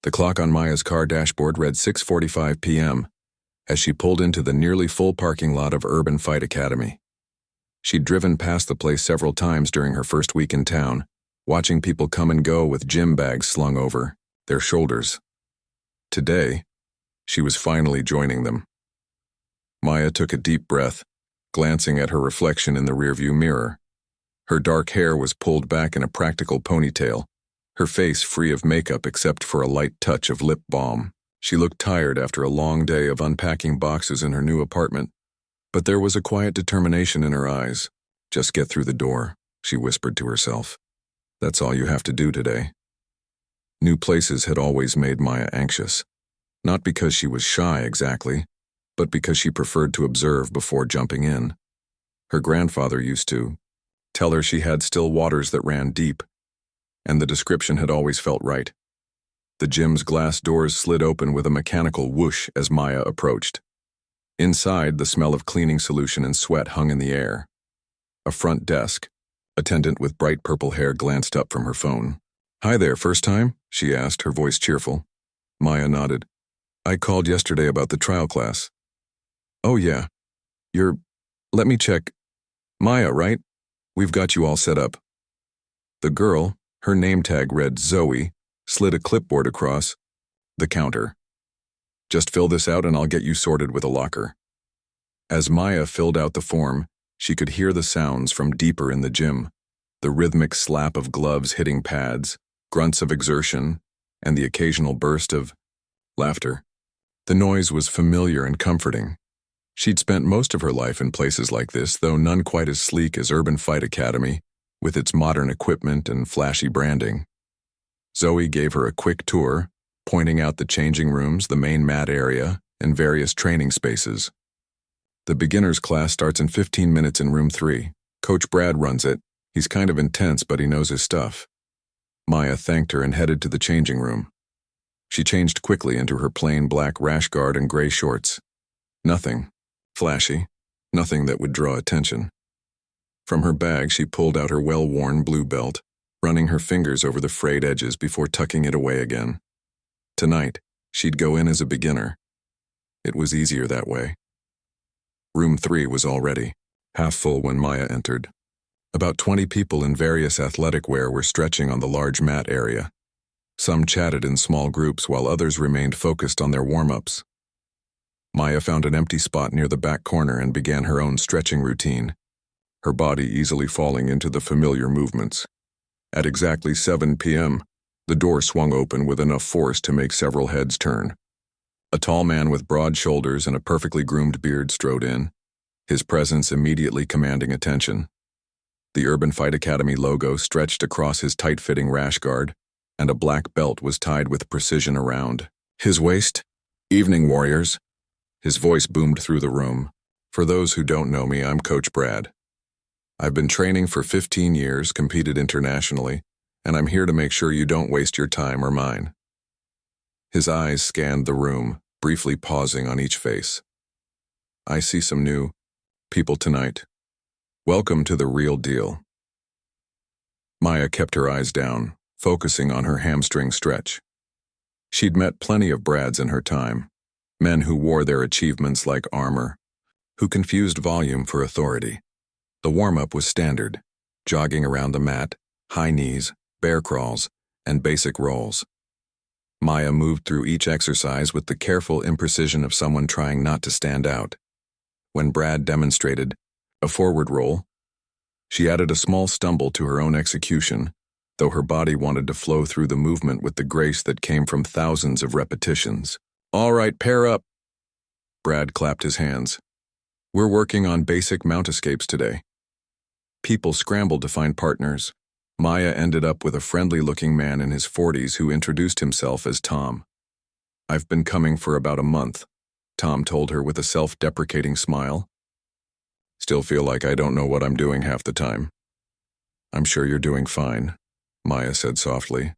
The clock on Maya's car dashboard read 6:45 p.m. as she pulled into the nearly full parking lot of Urban Fight Academy. She'd driven past the place several times during her first week in town, watching people come and go with gym bags slung over their shoulders. Today, she was finally joining them. Maya took a deep breath, glancing at her reflection in the rearview mirror. Her dark hair was pulled back in a practical ponytail, her face free of makeup except for a light touch of lip balm. She looked tired after a long day of unpacking boxes in her new apartment, but there was a quiet determination in her eyes. "Just get through the door," she whispered to herself. "That's all you have to do today." New places had always made Maya anxious, not because she was shy exactly, but because she preferred to observe before jumping in. Her grandfather used to tell her she had still waters that ran deep, and the description had always felt right. The gym's glass doors slid open with a mechanical whoosh as Maya approached. Inside, the smell of cleaning solution and sweat hung in the air. A front desk attendant with bright purple hair glanced up from her phone. "Hi there, first time?" she asked, her voice cheerful. Maya nodded. "I called yesterday about the trial class." "Oh yeah. Let me check. Maya, right? We've got you all set up." The girl, her name tag read Zoe, slid a clipboard across the counter. "Just fill this out and I'll get you sorted with a locker." As Maya filled out the form, she could hear the sounds from deeper in the gym, the rhythmic slap of gloves hitting pads, grunts of exertion, and the occasional burst of laughter. The noise was familiar and comforting. She'd spent most of her life in places like this, though none quite as sleek as Urban Fight Academy, with its modern equipment and flashy branding. Zoe gave her a quick tour, pointing out the changing rooms, the main mat area, and various training spaces. "The beginner's class starts in 15 minutes in room 3. Coach Brad runs it. He's kind of intense, but he knows his stuff." Maya thanked her and headed to the changing room. She changed quickly into her plain black rash guard and gray shorts. Nothing flashy, nothing that would draw attention. From her bag, she pulled out her well-worn blue belt, running her fingers over the frayed edges before tucking it away again. Tonight, she'd go in as a beginner. It was easier that way. Room 3 was already half full when Maya entered. About 20 people in various athletic wear were stretching on the large mat area. Some chatted in small groups while others remained focused on their warm-ups. Maya found an empty spot near the back corner and began her own stretching routine, her body easily falling into the familiar movements. At exactly 7 p.m., the door swung open with enough force to make several heads turn. A tall man with broad shoulders and a perfectly groomed beard strode in, his presence immediately commanding attention. The Urban Fight Academy logo stretched across his tight-fitting rash guard, and a black belt was tied with precision around his waist. "Evening, warriors." His voice boomed through the room. "For those who don't know me, I'm Coach Brad. I've been training for 15 years, competed internationally, and I'm here to make sure you don't waste your time or mine." His eyes scanned the room, briefly pausing on each face. "I see some new people tonight. Welcome to the real deal." Maya kept her eyes down, focusing on her hamstring stretch. She'd met plenty of Brads in her time, men who wore their achievements like armor, who confused volume for authority. The warm-up was standard: jogging around the mat, high knees, bear crawls, and basic rolls. Maya moved through each exercise with the careful imprecision of someone trying not to stand out. When Brad demonstrated a forward roll, she added a small stumble to her own execution, though her body wanted to flow through the movement with the grace that came from thousands of repetitions. "All right, pair up." Brad clapped his hands. "We're working on basic mount escapes today." People scrambled to find partners. Maya ended up with a friendly-looking man in his 40s who introduced himself as Tom. "I've been coming for about a month," Tom told her with a self-deprecating smile. "Still feel like I don't know what I'm doing half the time." "I'm sure you're doing fine," Maya said softly.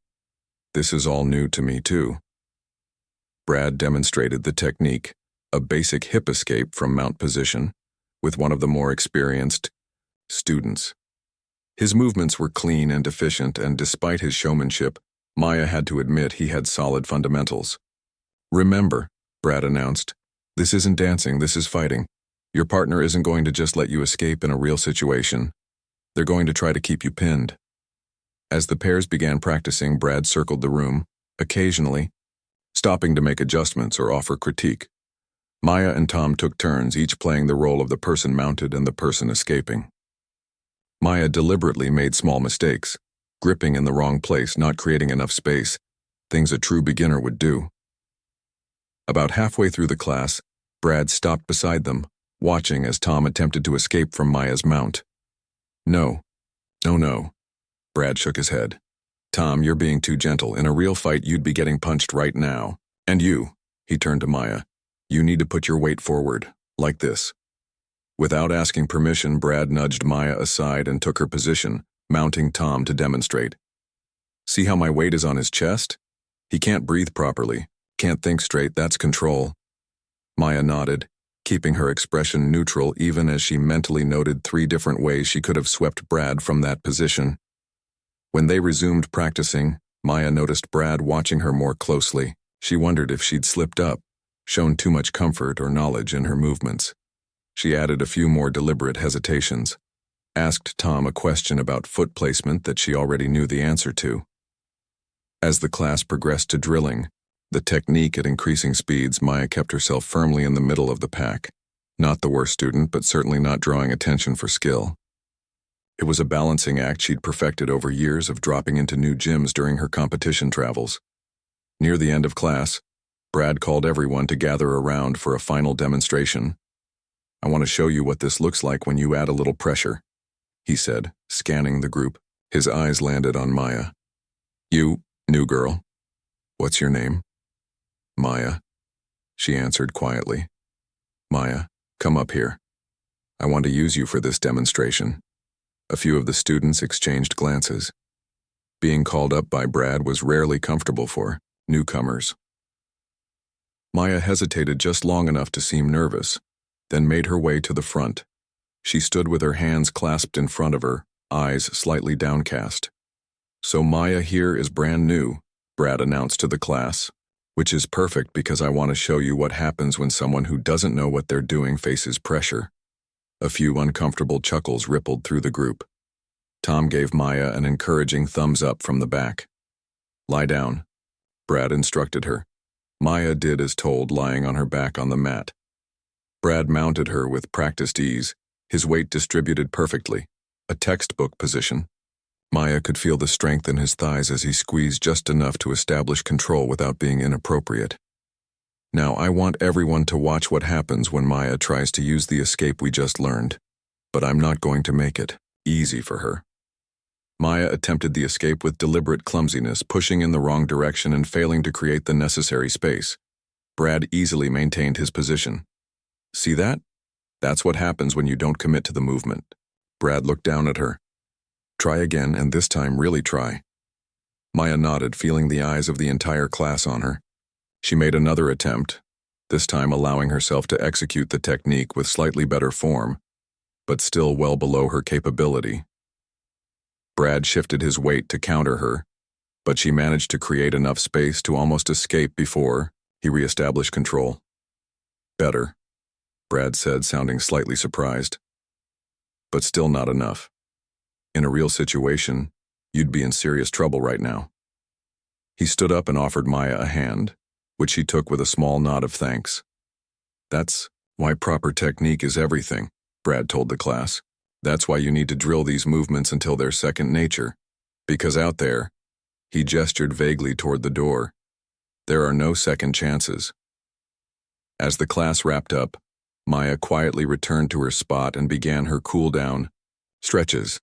"This is all new to me too." Brad demonstrated the technique, a basic hip escape from mount position, with one of the more experienced students. His movements were clean and efficient, and despite his showmanship, Maya had to admit he had solid fundamentals. "Remember," Brad announced, "this isn't dancing, this is fighting. Your partner isn't going to just let you escape in a real situation. They're going to try to keep you pinned." As the pairs began practicing, Brad circled the room, occasionally, stopping to make adjustments or offer critique. Maya and Tom took turns, each playing the role of the person mounted and the person escaping. Maya deliberately made small mistakes, gripping in the wrong place, not creating enough space, things a true beginner would do. About halfway through the class, Brad stopped beside them, watching as Tom attempted to escape from Maya's mount. No. Brad shook his head. "Tom, you're being too gentle. In a real fight, you'd be getting punched right now. And you," he turned to Maya, "you need to put your weight forward, like this." Without asking permission, Brad nudged Maya aside and took her position, mounting Tom to demonstrate. "See how my weight is on his chest? He can't breathe properly, can't think straight, that's control." Maya nodded, keeping her expression neutral even as she mentally noted 3 different ways she could have swept Brad from that position. When they resumed practicing, Maya noticed Brad watching her more closely. She wondered if she'd slipped up, shown too much comfort or knowledge in her movements. She added a few more deliberate hesitations, asked Tom a question about foot placement that she already knew the answer to. As the class progressed to drilling, the technique at increasing speeds, Maya kept herself firmly in the middle of the pack. Not the worst student, but certainly not drawing attention for skill. It was a balancing act she'd perfected over years of dropping into new gyms during her competition travels. Near the end of class, Brad called everyone to gather around for a final demonstration. "I want to show you what this looks like when you add a little pressure," he said, scanning the group. His eyes landed on Maya. "You, new girl. What's your name?" "Maya," she answered quietly. "Maya, come up here. I want to use you for this demonstration." A few of the students exchanged glances. Being called up by Brad was rarely comfortable for newcomers. Maya hesitated just long enough to seem nervous, then made her way to the front. She stood with her hands clasped in front of her, eyes slightly downcast. "So Maya here is brand new," Brad announced to the class, "which is perfect because I want to show you what happens when someone who doesn't know what they're doing faces pressure." A few uncomfortable chuckles rippled through the group. Tom gave Maya an encouraging thumbs up from the back. "Lie down," Brad instructed her. Maya did as told, lying on her back on the mat. Brad mounted her with practiced ease, his weight distributed perfectly, a textbook position. Maya could feel the strength in his thighs as he squeezed just enough to establish control without being inappropriate. "Now I want everyone to watch what happens when Maya tries to use the escape we just learned, but I'm not going to make it easy for her." Maya attempted the escape with deliberate clumsiness, pushing in the wrong direction and failing to create the necessary space. Brad easily maintained his position. "See that? That's what happens when you don't commit to the movement." Brad looked down at her. "Try again, and this time really try." Maya nodded, feeling the eyes of the entire class on her. She made another attempt, this time allowing herself to execute the technique with slightly better form, but still well below her capability. Brad shifted his weight to counter her, but she managed to create enough space to almost escape before he reestablished control. "Better," Brad said, sounding slightly surprised. "But still not enough. In a real situation, you'd be in serious trouble right now." He stood up and offered Maya a hand, which she took with a small nod of thanks. "That's why proper technique is everything," Brad told the class. "That's why you need to drill these movements until they're second nature. Because out there," he gestured vaguely toward the door, "there are no second chances." As the class wrapped up, Maya quietly returned to her spot and began her cool-down stretches.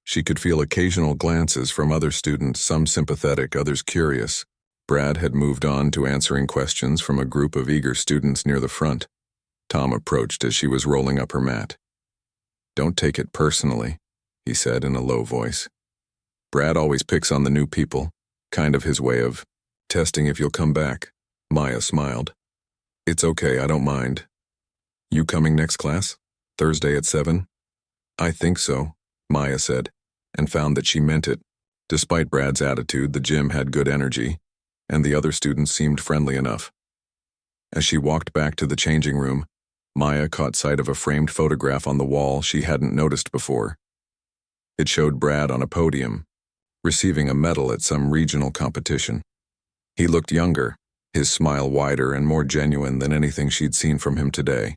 She could feel occasional glances from other students, some sympathetic, others curious. Brad had moved on to answering questions from a group of eager students near the front. Tom approached as she was rolling up her mat. "Don't take it personally," he said in a low voice. "Brad always picks on the new people, kind of his way of testing if you'll come back." Maya smiled. "It's okay, I don't mind. You coming next class? Thursday at 7? "I think so," Maya said, and found that she meant it. Despite Brad's attitude, the gym had good energy, and the other students seemed friendly enough. As she walked back to the changing room, Maya caught sight of a framed photograph on the wall she hadn't noticed before. It showed Brad on a podium, receiving a medal at some regional competition. He looked younger, his smile wider and more genuine than anything she'd seen from him today.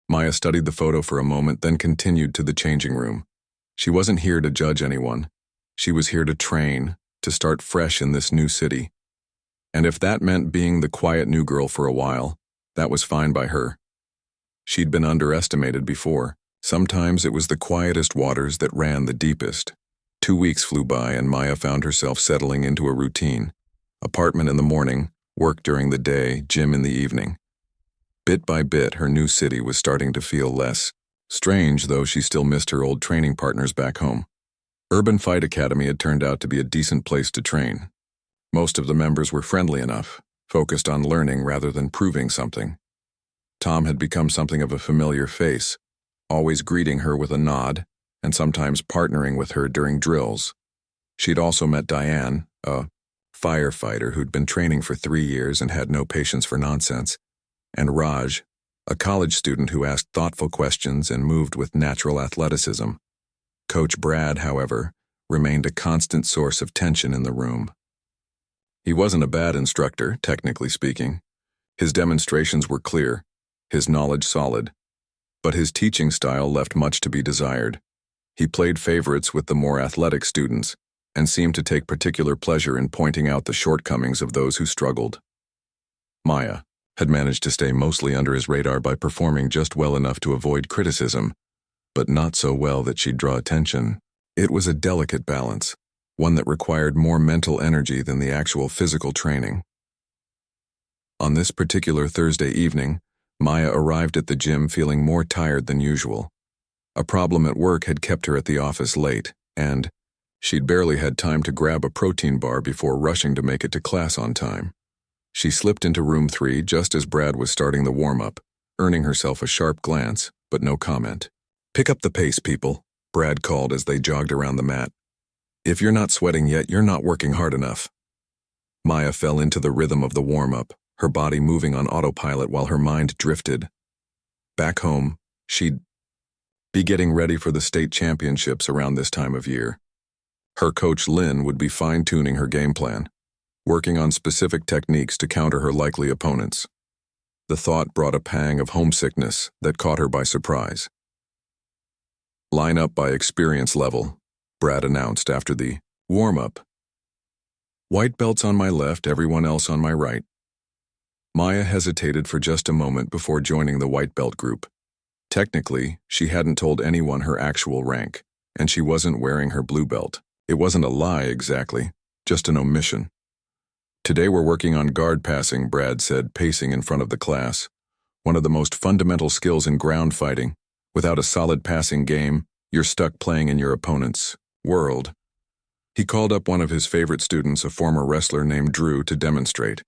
Maya studied the photo for a moment, then continued to the changing room. She wasn't here to judge anyone. She was here to train, to start fresh in this new city. And if that meant being the quiet new girl for a while, that was fine by her. She'd been underestimated before. Sometimes it was the quietest waters that ran the deepest. 2 weeks flew by and Maya found herself settling into a routine. Apartment in the morning, work during the day, gym in the evening. Bit by bit, her new city was starting to feel less strange, though she still missed her old training partners back home. Urban Fight Academy had turned out to be a decent place to train. Most of the members were friendly enough, focused on learning rather than proving something. Tom had become something of a familiar face, always greeting her with a nod, and sometimes partnering with her during drills. She'd also met Diane, a firefighter who'd been training for 3 years and had no patience for nonsense, and Raj, a college student who asked thoughtful questions and moved with natural athleticism. Coach Brad, however, remained a constant source of tension in the room. He wasn't a bad instructor, technically speaking. His demonstrations were clear, his knowledge solid, but his teaching style left much to be desired. He played favorites with the more athletic students and seemed to take particular pleasure in pointing out the shortcomings of those who struggled. Maya had managed to stay mostly under his radar by performing just well enough to avoid criticism, but not so well that she'd draw attention. It was a delicate balance, one that required more mental energy than the actual physical training. On this particular Thursday evening, Maya arrived at the gym feeling more tired than usual. A problem at work had kept her at the office late, and she'd barely had time to grab a protein bar before rushing to make it to class on time. She slipped into room 3 just as Brad was starting the warm-up, earning herself a sharp glance, but no comment. "Pick up the pace, people," Brad called as they jogged around the mat. "If you're not sweating yet, you're not working hard enough." Maya fell into the rhythm of the warm-up, her body moving on autopilot while her mind drifted. Back home, she'd be getting ready for the state championships around this time of year. Her coach Lynn would be fine-tuning her game plan, working on specific techniques to counter her likely opponents. The thought brought a pang of homesickness that caught her by surprise. "Line up by experience level," Brad announced after the warm-up. "White belts on my left, everyone else on my right." Maya hesitated for just a moment before joining the white belt group. Technically, she hadn't told anyone her actual rank, and she wasn't wearing her blue belt. It wasn't a lie exactly, just an omission. "Today we're working on guard passing," Brad said, pacing in front of the class. "One of the most fundamental skills in ground fighting. Without a solid passing game, you're stuck playing in your opponent's world." He called up one of his favorite students, a former wrestler named Drew, to demonstrate.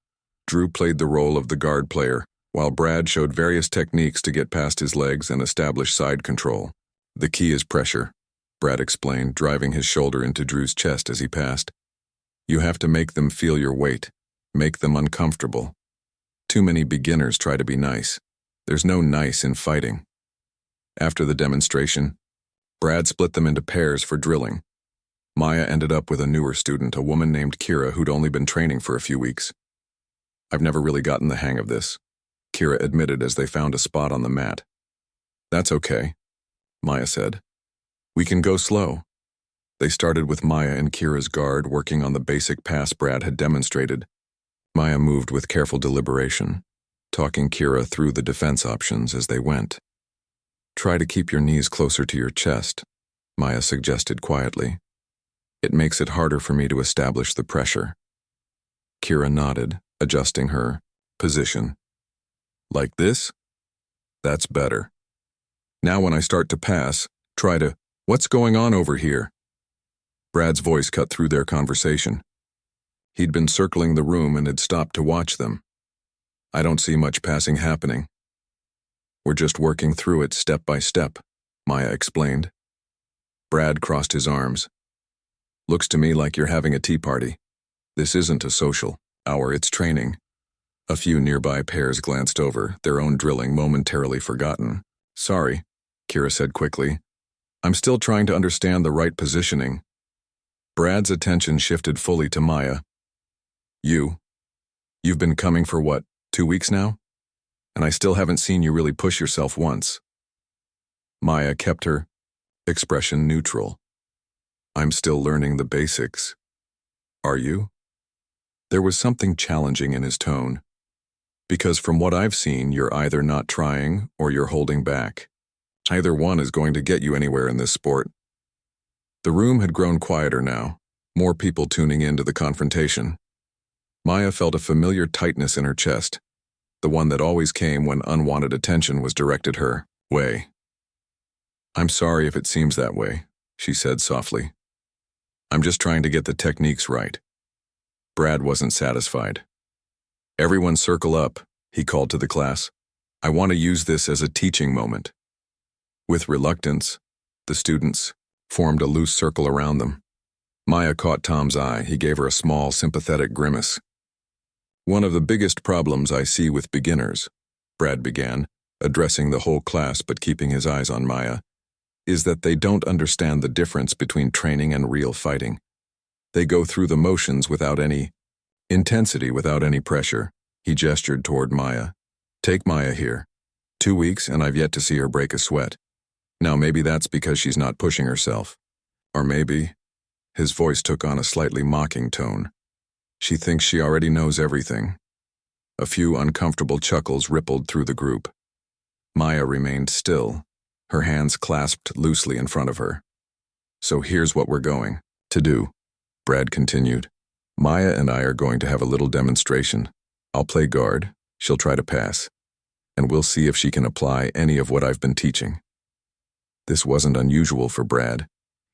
Drew played the role of the guard player, while Brad showed various techniques to get past his legs and establish side control. "The key is pressure," Brad explained, driving his shoulder into Drew's chest as he passed. "You have to make them feel your weight, make them uncomfortable. Too many beginners try to be nice. There's no nice in fighting." After the demonstration, Brad split them into pairs for drilling. Maya ended up with a newer student, a woman named Kira who'd only been training for a few weeks. "I've never really gotten the hang of this," Kira admitted as they found a spot on the mat. "That's okay," Maya said. "We can go slow." They started with Maya and Kira's guard, working on the basic pass Brad had demonstrated. Maya moved with careful deliberation, talking Kira through the defense options as they went. "Try to keep your knees closer to your chest," Maya suggested quietly. "It makes it harder for me to establish the pressure." Kira nodded, adjusting her position. "Like this? That's better. Now when I start to pass, try to, what's going on over here?" Brad's voice cut through their conversation. He'd been circling the room and had stopped to watch them. "I don't see much passing happening. We're just working through it step by step," Maya explained. Brad crossed his arms. Looks to me like you're having a tea party. This isn't a social hour, it's training. A few nearby pairs glanced over, their own drilling momentarily forgotten. Sorry, Kira said quickly. I'm still trying to understand the right positioning. Brad's attention shifted fully to Maya. You've been coming for what, 2 weeks now? And I still haven't seen you really push yourself once. Maya kept her expression neutral. I'm still learning the basics. Are you? There was something challenging in his tone. Because from what I've seen, you're either not trying or you're holding back. Either one is going to get you anywhere in this sport. The room had grown quieter now, more people tuning in to the confrontation. Maya felt a familiar tightness in her chest, the one that always came when unwanted attention was directed her way. I'm sorry if it seems that way, she said softly. I'm just trying to get the techniques right. Brad wasn't satisfied. Everyone circle up, he called to the class. I want to use this as a teaching moment. With reluctance, the students formed a loose circle around them. Maya caught Tom's eye. He gave her a small, sympathetic grimace. One of the biggest problems I see with beginners, Brad began, addressing the whole class but keeping his eyes on Maya, is that they don't understand the difference between training and real fighting. They go through the motions without any intensity, without any pressure. He gestured toward Maya. Take Maya here. 2 weeks and I've yet to see her break a sweat. Now maybe that's because she's not pushing herself. Or maybe, his voice took on a slightly mocking tone, she thinks she already knows everything. A few uncomfortable chuckles rippled through the group. Maya remained still, her hands clasped loosely in front of her. So here's what we're going to do, Brad continued. Maya and I are going to have a little demonstration. I'll play guard, she'll try to pass, and we'll see if she can apply any of what I've been teaching. This wasn't unusual for Brad.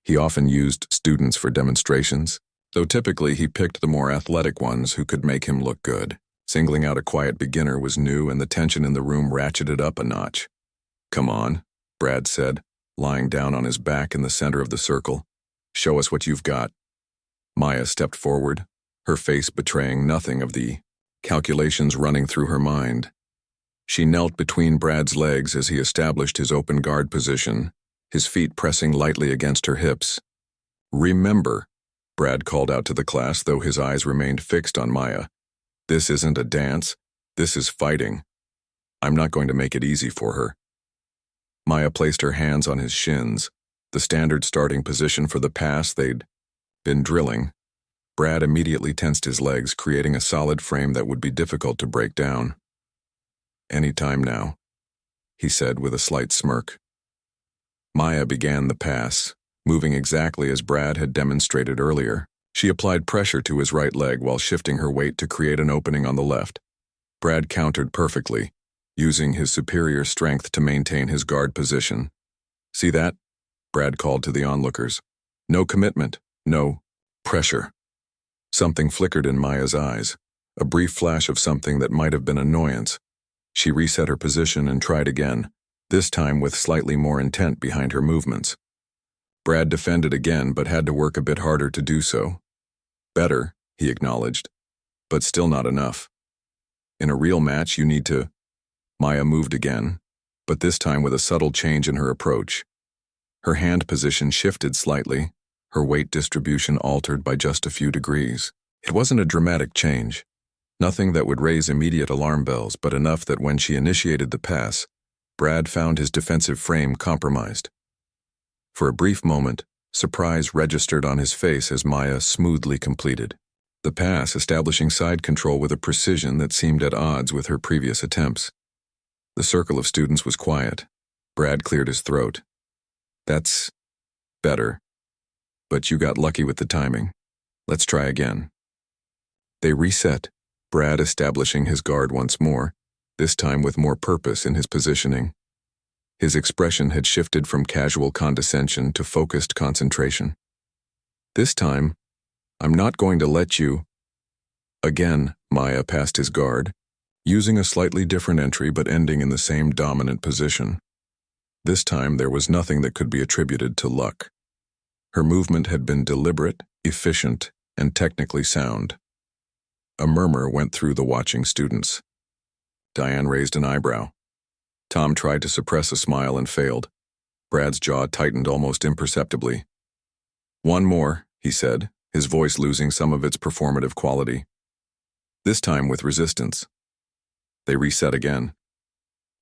He often used students for demonstrations, though typically he picked the more athletic ones who could make him look good. Singling out a quiet beginner was new and the tension in the room ratcheted up a notch. Come on, Brad said, lying down on his back in the center of the circle. Show us what you've got. Maya stepped forward, her face betraying nothing of the calculations running through her mind. She knelt between Brad's legs as he established his open guard position, his feet pressing lightly against her hips. Remember, Brad called out to the class, though his eyes remained fixed on Maya. This isn't a dance, this is fighting. I'm not going to make it easy for her. Maya placed her hands on his shins, the standard starting position for the pass they'd been drilling. Brad immediately tensed his legs, creating a solid frame that would be difficult to break down. Any time now, he said with a slight smirk. Maya began the pass, moving exactly as Brad had demonstrated earlier. She applied pressure to his right leg while shifting her weight to create an opening on the left. Brad countered perfectly, using his superior strength to maintain his guard position. See that? Brad called to the onlookers. No commitment, no pressure. Something flickered in Maya's eyes, a brief flash of something that might have been annoyance. She reset her position and tried again, this time with slightly more intent behind her movements. Brad defended again but had to work a bit harder to do so. Better, he acknowledged, but still not enough. In a real match you need to... Maya moved again, but this time with a subtle change in her approach. Her hand position shifted slightly, her weight distribution altered by just a few degrees. It wasn't a dramatic change, nothing that would raise immediate alarm bells, but enough that when she initiated the pass, Brad found his defensive frame compromised. For a brief moment, surprise registered on his face as Maya smoothly completed the pass, establishing side control with a precision that seemed at odds with her previous attempts. The circle of students was quiet. Brad cleared his throat. That's better. But you got lucky with the timing. Let's try again. They reset, Brad establishing his guard once more, this time with more purpose in his positioning. His expression had shifted from casual condescension to focused concentration. This time, I'm not going to let you... Again, Maya passed his guard, using a slightly different entry but ending in the same dominant position. This time there was nothing that could be attributed to luck. Her movement had been deliberate, efficient, and technically sound. A murmur went through the watching students. Diane raised an eyebrow. Tom tried to suppress a smile and failed. Brad's jaw tightened almost imperceptibly. "One more," he said, his voice losing some of its performative quality. This time with resistance. They reset again.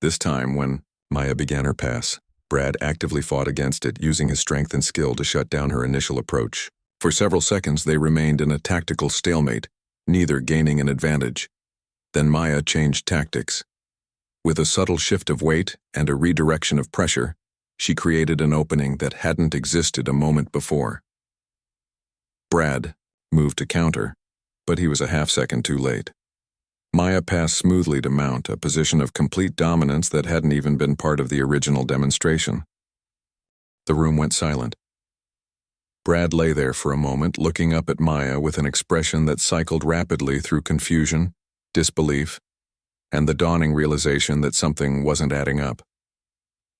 This time, when Maya began her pass, Brad actively fought against it, using his strength and skill to shut down her initial approach. For several seconds, they remained in a tactical stalemate, neither gaining an advantage. Then Maya changed tactics. With a subtle shift of weight and a redirection of pressure, she created an opening that hadn't existed a moment before. Brad moved to counter, but he was a half-second too late. Maya passed smoothly to mount, a position of complete dominance that hadn't even been part of the original demonstration. The room went silent. Brad lay there for a moment, looking up at Maya with an expression that cycled rapidly through confusion, disbelief, and the dawning realization that something wasn't adding up.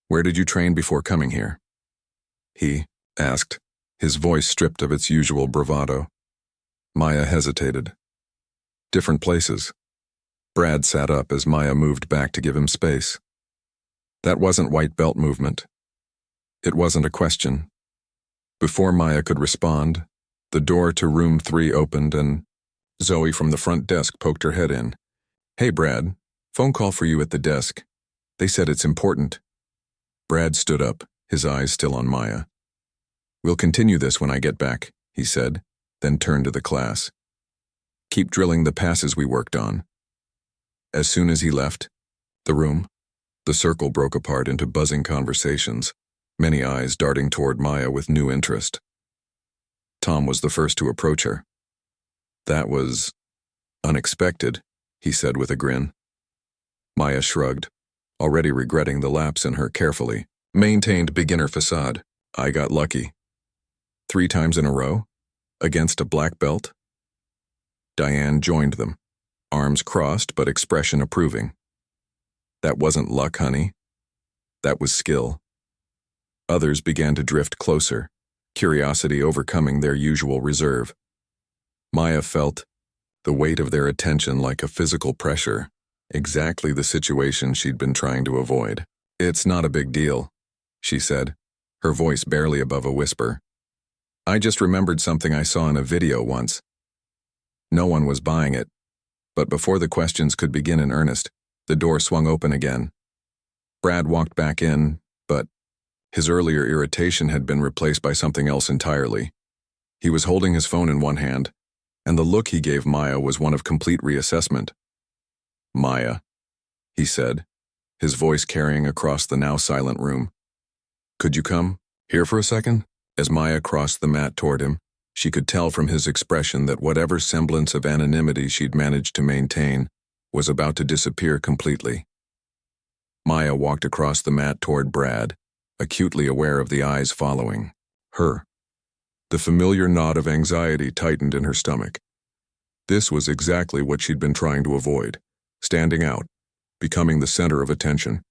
"Where did you train before coming here?" he asked, his voice stripped of its usual bravado. Maya hesitated. "Different places." Brad sat up as Maya moved back to give him space. That wasn't white belt movement. It wasn't a question. Before Maya could respond, the door to room 3 opened and Zoe from the front desk poked her head in. "Hey, Brad, phone call for you at the desk. They said it's important." Brad stood up, his eyes still on Maya. "We'll continue this when I get back," he said, then turned to the class. "Keep drilling the passes we worked on." As soon as he left the room, the circle broke apart into buzzing conversations, many eyes darting toward Maya with new interest. Tom was the first to approach her. "That was unexpected," he said with a grin. Maya shrugged, already regretting the lapse in her carefully maintained beginner facade. "I got lucky." 3 times in a row? Against a black belt? Diane joined them, arms crossed but expression approving. "That wasn't luck, honey. That was skill." Others began to drift closer, curiosity overcoming their usual reserve. Maya felt the weight of their attention like a physical pressure, exactly the situation she'd been trying to avoid. "It's not a big deal," she said, her voice barely above a whisper. "I just remembered something I saw in a video once." No one was buying it, but before the questions could begin in earnest, the door swung open again. Brad walked back in, but his earlier irritation had been replaced by something else entirely. He was holding his phone in one hand, and the look he gave Maya was one of complete reassessment. "Maya," he said, his voice carrying across the now silent room. "Could you come here for a second?" As Maya crossed the mat toward him, she could tell from his expression that whatever semblance of anonymity she'd managed to maintain was about to disappear completely. Maya walked across the mat toward Brad, acutely aware of the eyes following her. The familiar knot of anxiety tightened in her stomach. This was exactly what she'd been trying to avoid, standing out, becoming the center of attention.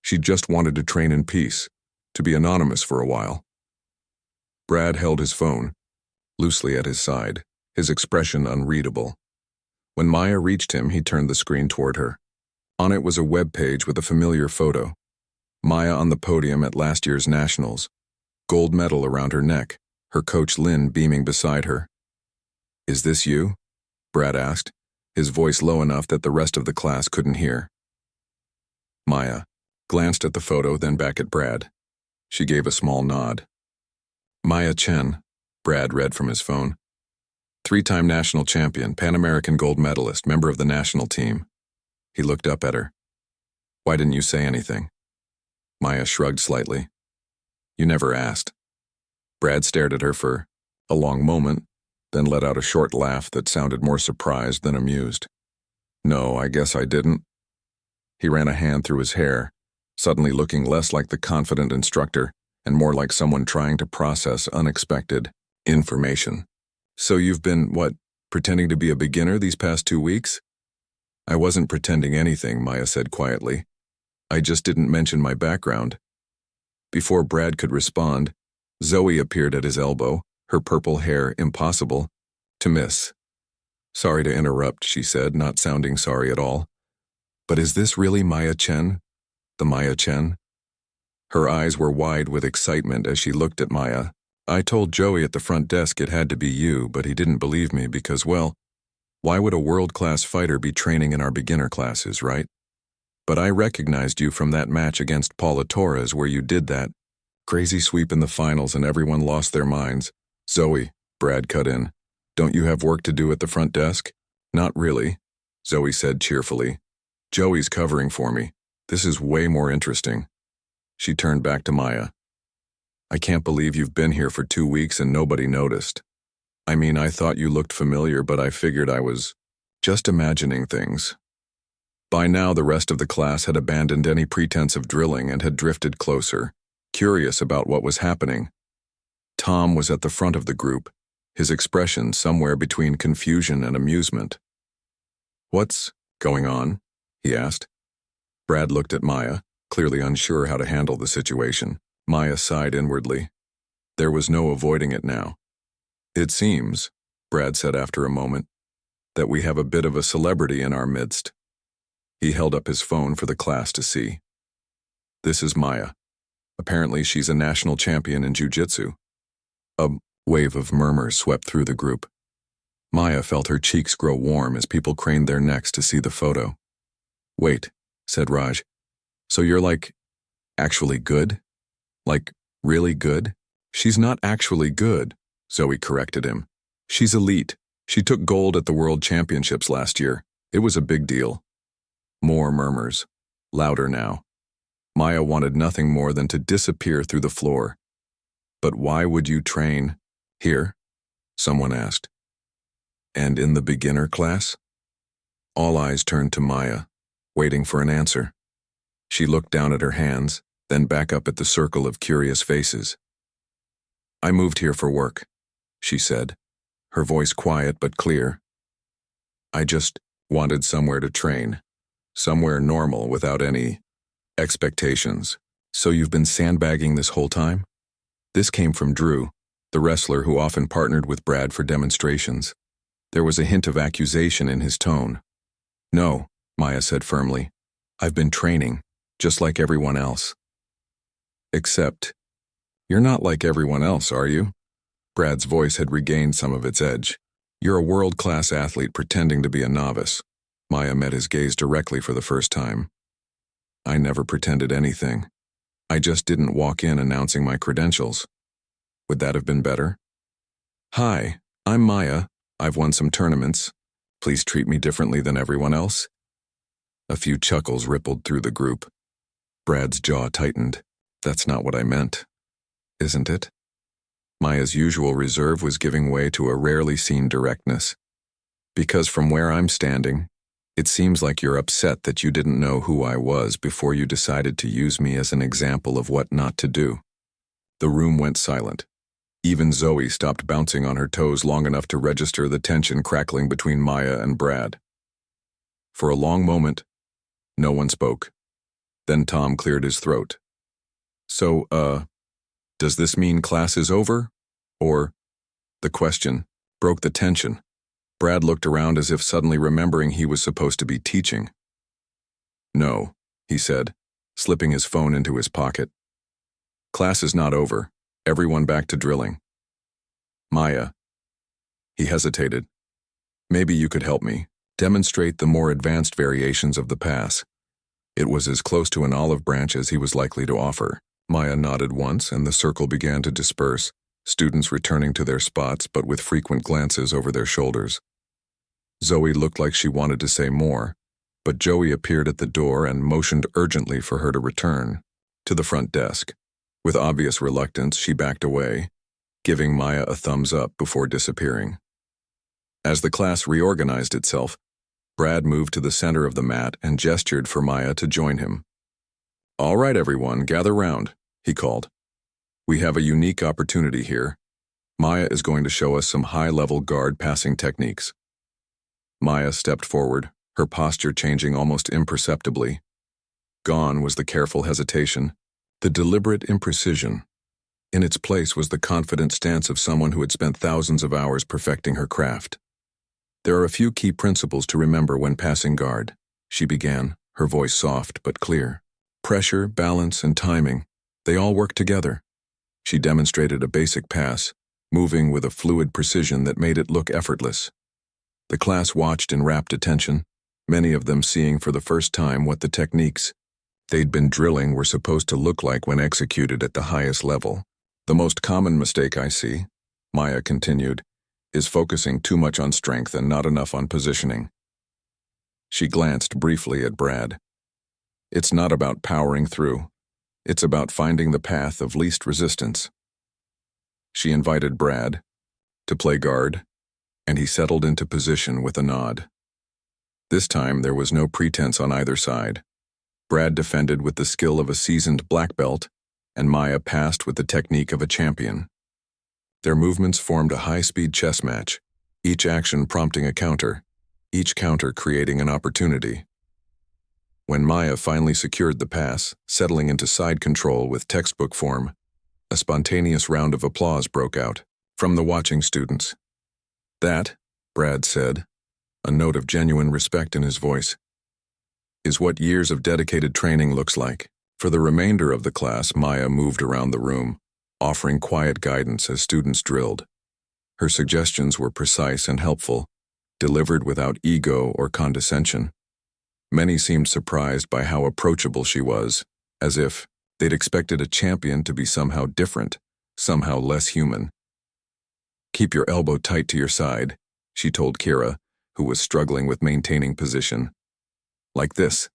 She'd just wanted to train in peace, to be anonymous for a while. Brad held his phone, loosely at his side, his expression unreadable. When Maya reached him, he turned the screen toward her. On it was a web page with a familiar photo. Maya on the podium at last year's Nationals, gold medal around her neck, her coach Lynn beaming beside her. "Is this you?" Brad asked, his voice low enough that the rest of the class couldn't hear. Maya glanced at the photo, then back at Brad. She gave a small nod. "Maya Chen," Brad read from his phone. 3-time national champion, Pan American gold medalist, member of the national team. He looked up at her. "Why didn't you say anything?" Maya shrugged slightly. "You never asked." Brad stared at her for a long moment, then let out a short laugh that sounded more surprised than amused. "No, I guess I didn't." He ran a hand through his hair, suddenly looking less like the confident instructor and more like someone trying to process unexpected information. "So you've been, pretending to be a beginner these past 2 weeks?" "I wasn't pretending anything," Maya said quietly. "I just didn't mention my background." Before Brad could respond, Zoe appeared at his elbow, her purple hair impossible to miss. "Sorry to interrupt," she said, not sounding sorry at all. "But is this really Maya Chen? The Maya Chen?" Her eyes were wide with excitement as she looked at Maya. "I told Joey at the front desk it had to be you, but he didn't believe me because, well, why would a world-class fighter be training in our beginner classes, right? But I recognized you from that match against Paula Torres where you did that crazy sweep in the finals and everyone lost their minds." "Zoe," Brad cut in, "don't you have work to do at the front desk?" "Not really," Zoe said cheerfully. "Joey's covering for me. This is way more interesting." She turned back to Maya. "I can't believe you've been here for 2 weeks and nobody noticed. I mean, I thought you looked familiar, but I figured I was just imagining things." By now, the rest of the class had abandoned any pretense of drilling and had drifted closer, curious about what was happening. Tom was at the front of the group, his expression somewhere between confusion and amusement. "What's going on?" he asked. Brad looked at Maya, clearly unsure how to handle the situation. Maya sighed inwardly. There was no avoiding it now. "It seems," Brad said after a moment, "that we have a bit of a celebrity in our midst." He held up his phone for the class to see. "This is Maya. Apparently she's a national champion in Jiu-Jitsu." A wave of murmurs swept through the group. Maya felt her cheeks grow warm as people craned their necks to see the photo. "Wait," said Raj. "So you're actually good? Like, really good?" "She's not actually good," Zoe corrected him. "She's elite. She took gold at the World Championships last year. It was a big deal." More murmurs, louder now. Maya wanted nothing more than to disappear through the floor. "But why would you train here?" someone asked. "And in the beginner class?" All eyes turned to Maya, waiting for an answer. She looked down at her hands, then back up at the circle of curious faces. "I moved here for work," she said, her voice quiet but clear. "I just wanted somewhere to train, somewhere normal without any expectations." "So you've been sandbagging this whole time?" This came from Drew, the wrestler who often partnered with Brad for demonstrations. There was a hint of accusation in his tone. "No," Maya said firmly. "I've been training, just like everyone else." "Except, you're not like everyone else, are you?" Brad's voice had regained some of its edge. "You're a world-class athlete pretending to be a novice." Maya met his gaze directly for the first time. "I never pretended anything. I just didn't walk in announcing my credentials. Would that have been better?" "Hi, I'm Maya. I've won some tournaments. Please treat me differently than everyone else." A few chuckles rippled through the group. Brad's jaw tightened. "That's not what I meant, isn't it?" Maya's usual reserve was giving way to a rarely seen directness. "Because from where I'm standing, it seems like you're upset that you didn't know who I was before you decided to use me as an example of what not to do." The room went silent. Even Zoe stopped bouncing on her toes long enough to register the tension crackling between Maya and Brad. For a long moment, no one spoke. Then Tom cleared his throat. "So, does this mean class is over? Or—" The question broke the tension. Brad looked around as if suddenly remembering he was supposed to be teaching. "No," he said, slipping his phone into his pocket. "Class is not over. Everyone back to drilling. Maya." He hesitated. "Maybe you could help me demonstrate the more advanced variations of the pass." It was as close to an olive branch as he was likely to offer. Maya nodded once and the circle began to disperse, students returning to their spots but with frequent glances over their shoulders. Zoe looked like she wanted to say more, but Joey appeared at the door and motioned urgently for her to return to the front desk. With obvious reluctance, she backed away, giving Maya a thumbs up before disappearing. As the class reorganized itself, Brad moved to the center of the mat and gestured for Maya to join him. "All right, everyone, gather round," he called. "We have a unique opportunity here. Maya is going to show us some high-level guard passing techniques." Maya stepped forward, her posture changing almost imperceptibly. Gone was the careful hesitation, the deliberate imprecision. In its place was the confident stance of someone who had spent thousands of hours perfecting her craft. There are a few key principles to remember when passing guard, she began, her voice soft but clear. Pressure, balance, and timing, they all work together. She demonstrated a basic pass, moving with a fluid precision that made it look effortless. The class watched in rapt attention, many of them seeing for the first time what the techniques they'd been drilling were supposed to look like when executed at the highest level. The most common mistake I see, Maya continued, is focusing too much on strength and not enough on positioning. She glanced briefly at Brad. It's not about powering through. It's about finding the path of least resistance. She invited Brad to play guard, and he settled into position with a nod. This time there was no pretense on either side. Brad defended with the skill of a seasoned black belt, and Maya passed with the technique of a champion. Their movements formed a high-speed chess match, each action prompting a counter, each counter creating an opportunity. When Maya finally secured the pass, settling into side control with textbook form, a spontaneous round of applause broke out from the watching students. That, Brad said, a note of genuine respect in his voice, is what years of dedicated training looks like. For the remainder of the class, Maya moved around the room, offering quiet guidance as students drilled. Her suggestions were precise and helpful, delivered without ego or condescension. Many seemed surprised by how approachable she was, as if they'd expected a champion to be somehow different, somehow less human. Keep your elbow tight to your side, she told Kira, who was struggling with maintaining position. Like this.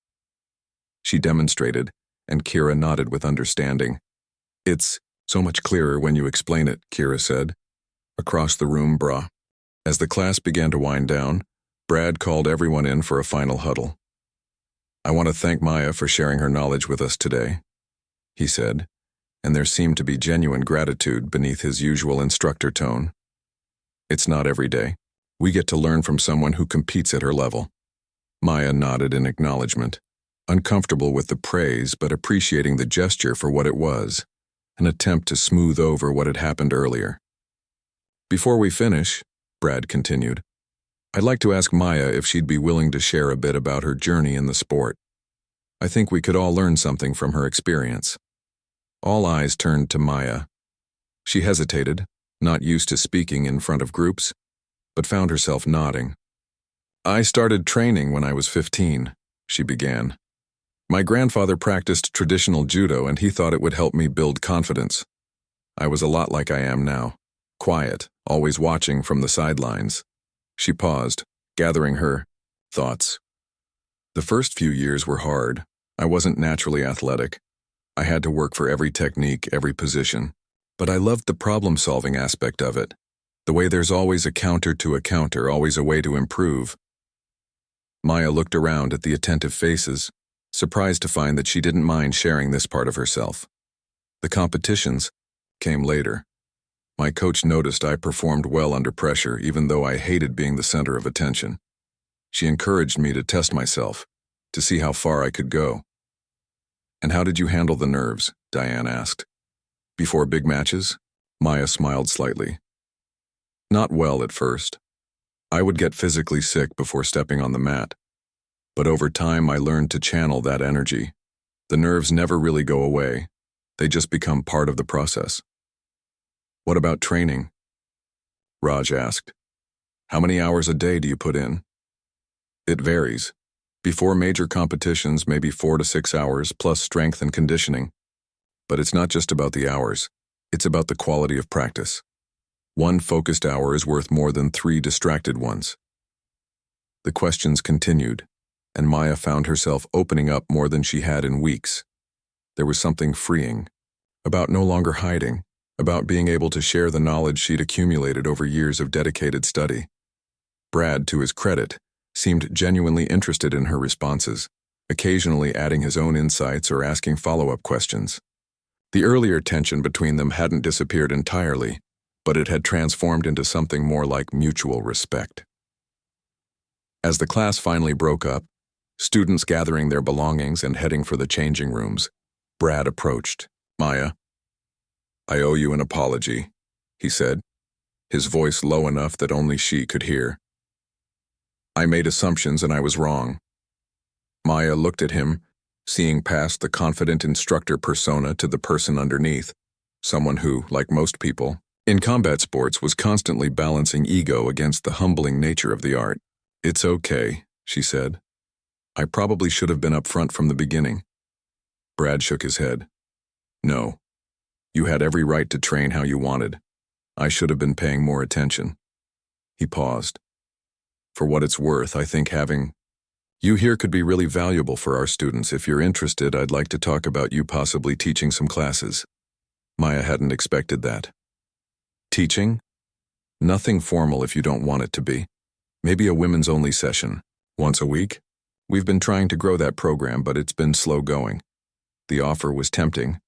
She demonstrated, and Kira nodded with understanding. It's so much clearer when you explain it, Kira said. Across the room, brah. As the class began to wind down, Brad called everyone in for a final huddle. I want to thank Maya for sharing her knowledge with us today, he said, and there seemed to be genuine gratitude beneath his usual instructor tone. It's not every day. We get to learn from someone who competes at her level. Maya nodded in acknowledgement, uncomfortable with the praise but appreciating the gesture for what it was, an attempt to smooth over what had happened earlier. Before we finish, Brad continued, I'd like to ask Maya if she'd be willing to share a bit about her journey in the sport. I think we could all learn something from her experience. All eyes turned to Maya. She hesitated, not used to speaking in front of groups, but found herself nodding. I started training when I was 15, she began. My grandfather practiced traditional judo and he thought it would help me build confidence. I was a lot like I am now, quiet, always watching from the sidelines. She paused, gathering her thoughts. The first few years were hard. I wasn't naturally athletic. I had to work for every technique, every position. But I loved the problem-solving aspect of it. The way there's always a counter to a counter, always a way to improve. Maya looked around at the attentive faces, surprised to find that she didn't mind sharing this part of herself. The competitions came later. My coach noticed I performed well under pressure, even though I hated being the center of attention. She encouraged me to test myself, to see how far I could go. And how did you handle the nerves? Diane asked. Before big matches? Maya smiled slightly. Not well at first. I would get physically sick before stepping on the mat. But over time I learned to channel that energy. The nerves never really go away. They just become part of the process. What about training? Raj asked. How many hours a day do you put in? It varies. Before major competitions, maybe 4 to 6 hours, plus strength and conditioning. But it's not just about the hours. It's about the quality of practice. One focused hour is worth more than 3 distracted ones. The questions continued, and Maya found herself opening up more than she had in weeks. There was something freeing, about no longer hiding, about being able to share the knowledge she'd accumulated over years of dedicated study. Brad, to his credit, seemed genuinely interested in her responses, occasionally adding his own insights or asking follow-up questions. The earlier tension between them hadn't disappeared entirely, but it had transformed into something more like mutual respect. As the class finally broke up, students gathering their belongings and heading for the changing rooms, Brad approached. Maya, I owe you an apology, he said, his voice low enough that only she could hear. I made assumptions and I was wrong. Maya looked at him, seeing past the confident instructor persona to the person underneath, someone who, like most people, in combat sports was constantly balancing ego against the humbling nature of the art. It's okay, she said. I probably should have been upfront from the beginning. Brad shook his head. No. You had every right to train how you wanted. I should have been paying more attention. He paused. For what it's worth, I think having you here could be really valuable for our students. If you're interested, I'd like to talk about you possibly teaching some classes. Maya hadn't expected that. Teaching? Nothing formal if you don't want it to be. Maybe a women's-only session, once a week. We've been trying to grow that program, but it's been slow going. The offer was tempting.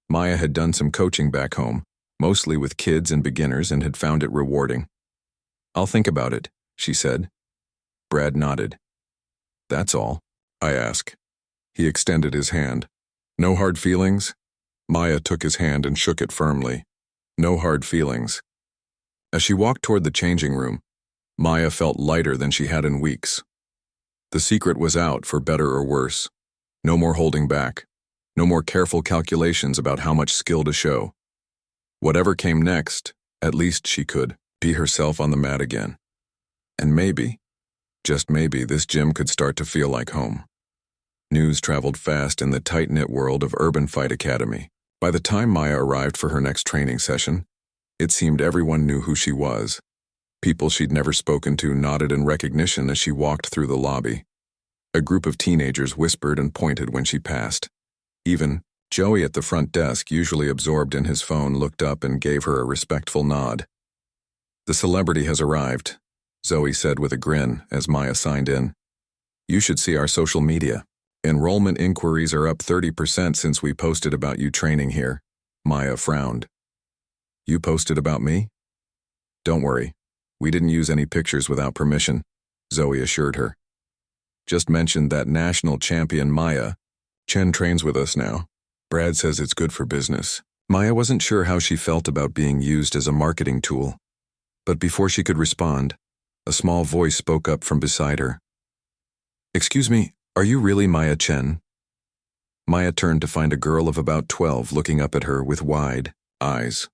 Maya had done some coaching back home, mostly with kids and beginners, and had found it rewarding. I'll think about it, she said. Brad nodded. That's all, I ask. He extended his hand. No hard feelings? Maya took his hand and shook it firmly. No hard feelings. As she walked toward the changing room, Maya felt lighter than she had in weeks. The secret was out, for better or worse. No more holding back. No more careful calculations about how much skill to show. Whatever came next, at least she could be herself on the mat again. And maybe, just maybe, this gym could start to feel like home. News traveled fast in the tight-knit world of Urban Fight Academy. By the time Maya arrived for her next training session, it seemed everyone knew who she was. People she'd never spoken to nodded in recognition as she walked through the lobby. A group of teenagers whispered and pointed when she passed. Even Joey at the front desk, usually absorbed in his phone, looked up and gave her a respectful nod. The celebrity has arrived, Zoe said with a grin as Maya signed in. You should see our social media. Enrollment inquiries are up 30% since we posted about you training here. Maya frowned. You posted about me? Don't worry. We didn't use any pictures without permission, Zoe assured her. Just mentioned that national champion Maya. Chen trains with us now. Brad says it's good for business. Maya wasn't sure how she felt about being used as a marketing tool. But before she could respond, a small voice spoke up from beside her. Excuse me, are you really Maya Chen? Maya turned to find a girl of about 12 looking up at her with wide eyes.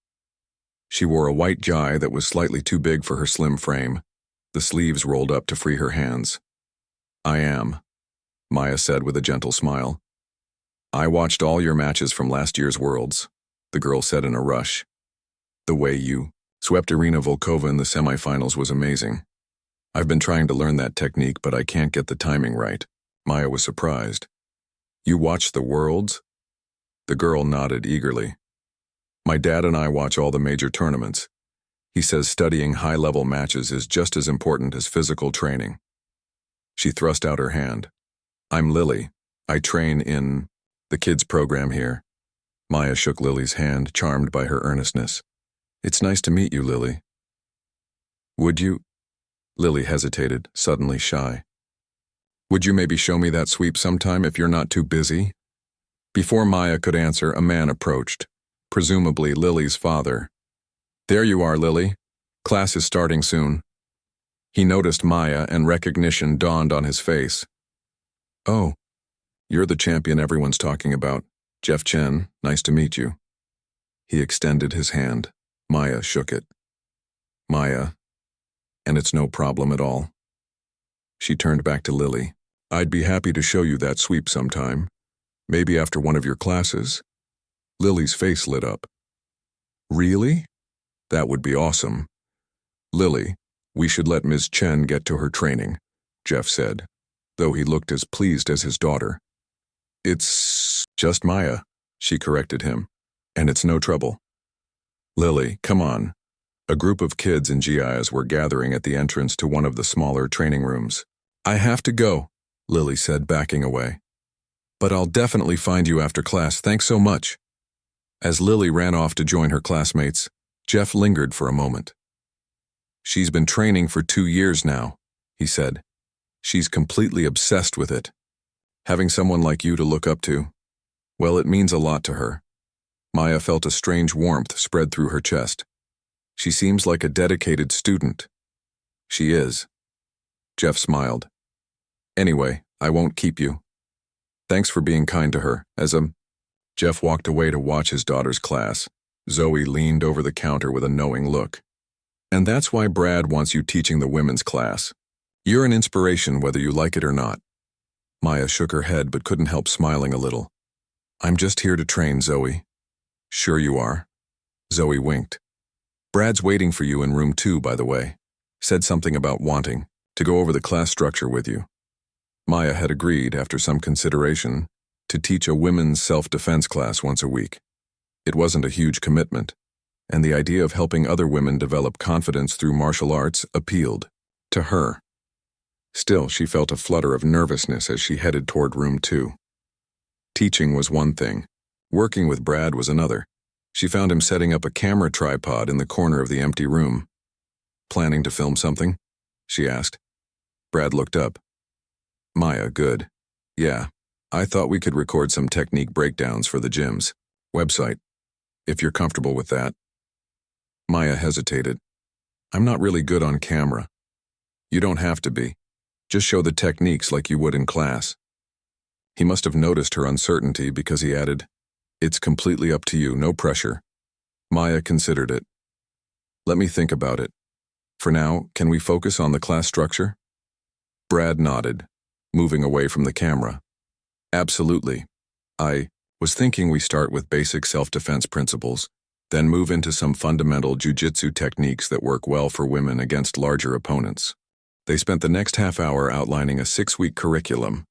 She wore a white jai that was slightly too big for her slim frame. The sleeves rolled up to free her hands. I am, Maya said with a gentle smile. I watched all your matches from last year's Worlds, the girl said in a rush. The way you swept Irina Volkova in the semifinals was amazing. I've been trying to learn that technique, but I can't get the timing right. Maya was surprised. You watched the Worlds? The girl nodded eagerly. My dad and I watch all the major tournaments. He says studying high-level matches is just as important as physical training. She thrust out her hand. I'm Lily. I train in the kids program here. Maya shook Lily's hand, charmed by her earnestness. It's nice to meet you, Lily. Would you? Lily hesitated, suddenly shy. Would you maybe show me that sweep sometime if you're not too busy? Before Maya could answer, a man approached, presumably Lily's father. There you are, Lily. Class is starting soon. He noticed Maya and recognition dawned on his face. Oh, you're the champion everyone's talking about. Jeff Chen, nice to meet you. He extended his hand. Maya shook it. Maya, and it's no problem at all. She turned back to Lily. I'd be happy to show you that sweep sometime. Maybe after one of your classes. Lily's face lit up. Really? That would be awesome. Lily, we should let Ms. Chen get to her training, Jeff said, though he looked as pleased as his daughter. It's just Maya, she corrected him, and it's no trouble. Lily, come on. A group of kids in GIs were gathering at the entrance to one of the smaller training rooms. I have to go, Lily said, backing away. But I'll definitely find you after class, thanks so much. As Lily ran off to join her classmates, Jeff lingered for a moment. She's been training for 2 years now, he said. She's completely obsessed with it. Having someone like you to look up to, well, it means a lot to her. Maya felt a strange warmth spread through her chest. She seems like a dedicated student. She is. Jeff smiled. Anyway, I won't keep you. Thanks for being kind to her, Jeff walked away to watch his daughter's class. Zoe leaned over the counter with a knowing look. And that's why Brad wants you teaching the women's class. You're an inspiration whether you like it or not. Maya shook her head but couldn't help smiling a little. I'm just here to train, Zoe. Sure you are. Zoe winked. Brad's waiting for you in room 2, by the way. Said something about wanting to go over the class structure with you. Maya had agreed, after some consideration, to teach a women's self-defense class once a week. It wasn't a huge commitment, and the idea of helping other women develop confidence through martial arts appealed to her. Still, she felt a flutter of nervousness as she headed toward room 2. Teaching was one thing. Working with Brad was another. She found him setting up a camera tripod in the corner of the empty room. Planning to film something? She asked. Brad looked up. Maya, good. Yeah, I thought we could record some technique breakdowns for the gym's website, if you're comfortable with that. Maya hesitated. I'm not really good on camera. You don't have to be. Just show the techniques like you would in class. He must have noticed her uncertainty because he added, It's completely up to you, no pressure. Maya considered it. Let me think about it. For now, can we focus on the class structure? Brad nodded, moving away from the camera. Absolutely. I was thinking we start with basic self-defense principles, then move into some fundamental Jiu-Jitsu techniques that work well for women against larger opponents. They spent the next half hour outlining a 6-week curriculum,